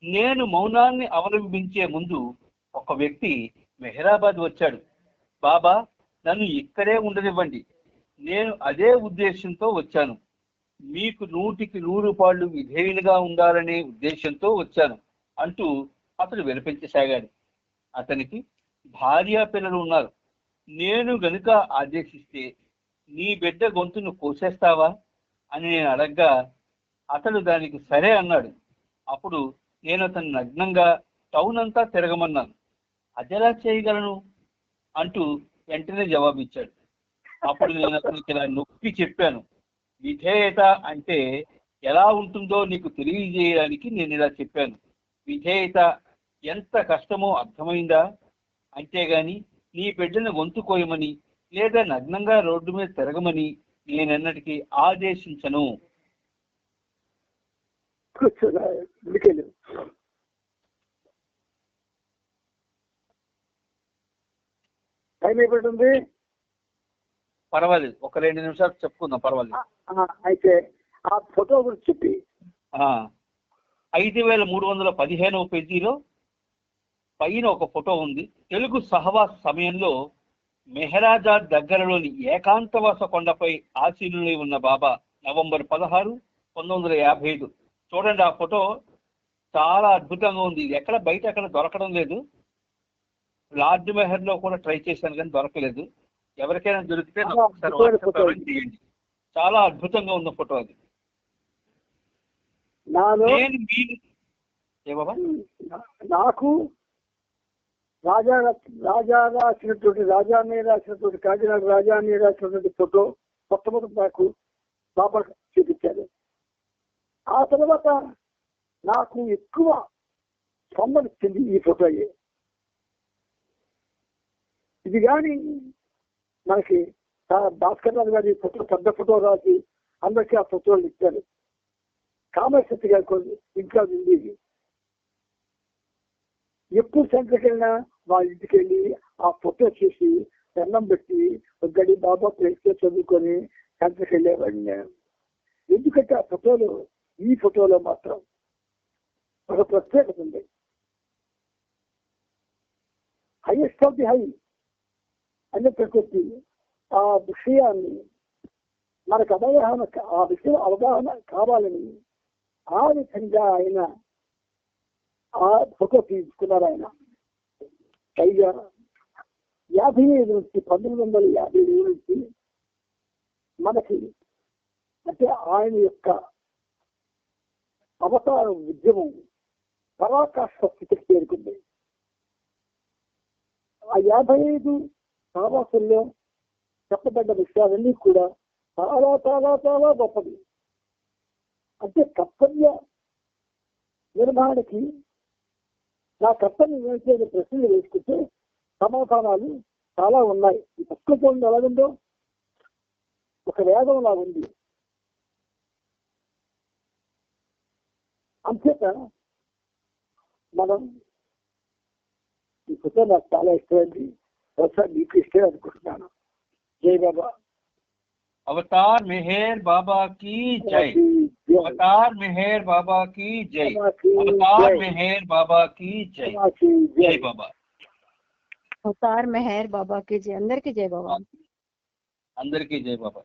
A: నేను మౌనాన్ని అవలంబించే ముందు ఒక వ్యక్తి మెహరాబాద్ వచ్చాడు. బాబా, నన్ను ఇక్కడే ఉండనివ్వండి, నేను అదే ఉద్దేశంతో వచ్చాను. మీకు 100కి 100 పాళ్ళు విధేయులుగా ఉండాలనే ఉద్దేశంతో వచ్చాను అంటూ అతడు వినిపించసాగాడు. అతనికి భార్య పిల్లలు ఉన్నారు. నేను గనుక ఆదేశిస్తే నీ బిడ్డ గొంతును కోసేస్తావా అని నేను అడగ్గా అతడు దానికి సరే అన్నాడు. అప్పుడు నేను అతను నగ్నంగా టౌన్ అంతా తిరగమన్నాను. అదెలా చేయగలను అంటూ వెంటనే జవాబిచ్చాడు. అప్పుడు నేను అతనికి ఇలా నొక్కి చెప్పాను, విధేయత అంటే ఎలా ఉంటుందో నీకు తెలియజేయడానికి నేను ఇలా చెప్పాను. విధేయత ఎంత కష్టమో అర్థమైందా? అంతేగాని నీ బిడ్డను గొంతు కోయమని లేదా నగ్నంగా రోడ్డు మీద తిరగమని నేనెన్నటికీ ఆదేశించను.
C: టైం అయిపోతుంది.
A: పర్వాలేదు, ఒక 2 నిమిషాలు చెప్పుకుందాం, పర్వాలేదు.
C: అయితే ఆ ఫోటో గురించి చెప్పి
A: 5315వ పేజీలో పైన ఒక ఫోటో ఉంది. తెలుగు సహవాస సమయంలో మెహరాజాద్ దగ్గరలోని ఏకాంతవాస కొండపై ఆశీనులై ఉన్న బాబా నవంబర్ 16, 1955. చూడండి, ఆ ఫోటో చాలా అద్భుతంగా ఉంది. ఎక్కడ బయట ఎక్కడ దొరకడం లేదు. లార్డ్ మెహర్ లో కూడా ట్రై చేశాను కానీ దొరకలేదు. ఎవరికైనా దొరికితే నాకు ఒకసారి వాట్సాప్ చేయండి. చాలా అద్భుతంగా ఉన్న ఫోటో అది.
C: నాకు రాజానే రాసినటువంటి కాకినాడ రాజానే రాసినటువంటి ఫోటో మొట్టమొదటి నాకు బాబా చూపించారు. ఆ తర్వాత నాకు ఎక్కువ సంబంధించింది ఈ ఫోటో. ఇది కానీ మనకి భాస్కర్ రావు గారి ఫోటో పెద్ద ఫోటో రాసి అందరికీ ఆ ఫోటోలు ఇచ్చారు. కామేశ్వరి గారి ఇంకా ఉంది. ఎప్పుడు సెంటర్కి వెళ్ళినా వాళ్ళ ఇంటికి వెళ్ళి ఆ ఫోటో చూసి దండం పెట్టి ఒక గడి బాబా ప్లేస్లో చదువుకొని సెంటర్కి వెళ్ళేవాడిని నేను. ఎందుకంటే ఆ ఫోటోలు ఈ ఫోటోలో మాత్రం ఒక ప్రత్యేకత ఉంది. హైయెస్ట్ ఆఫ్ ది హై అనే ప్రకృతి ఆ విషయాన్ని మనకు ఆ విషయం అవగాహన కావాలని ఆ విధంగా ఆయన ఆ ఫోటో తీసుకున్నారు ఆయన. పైగా 55 నుంచి 1957 నుంచి మనకి అంటే ఆయన యొక్క అవతార ఉద్యమం పరాకాష్ఠ స్థితికి చేరుకుంది. ఆ 55 సావాసుల్లో చెప్పబడ్డ విషయాలన్నీ కూడా చాలా చాలా చాలా గొప్పది. అంటే కర్తవ్య నిర్వహణకి నా కర్తవ్యం వేసే ప్రశ్నలు వేసుకుంటే సమాధానాలు చాలా ఉన్నాయి. ఈ పుస్తకం ఎలాగుందో ఒక వేదం లాగా ఉంది. అంచేత మనం ఈ పుస్తకం నాకు చాలా ఇష్టమైంది. ఒకసారి మీకు ఇష్టం అనుకుంటున్నాను. జై బాబా.
A: अवतार मेहर बाबा की जय। अवतार मेहर बाबा की जय। अवतार मेहर बाबा की जय। जय बाबा।
B: అవతార్ మెహర్ బాబా की जय। अंदर की जय बाबा।
A: अंदर की जय बाबा।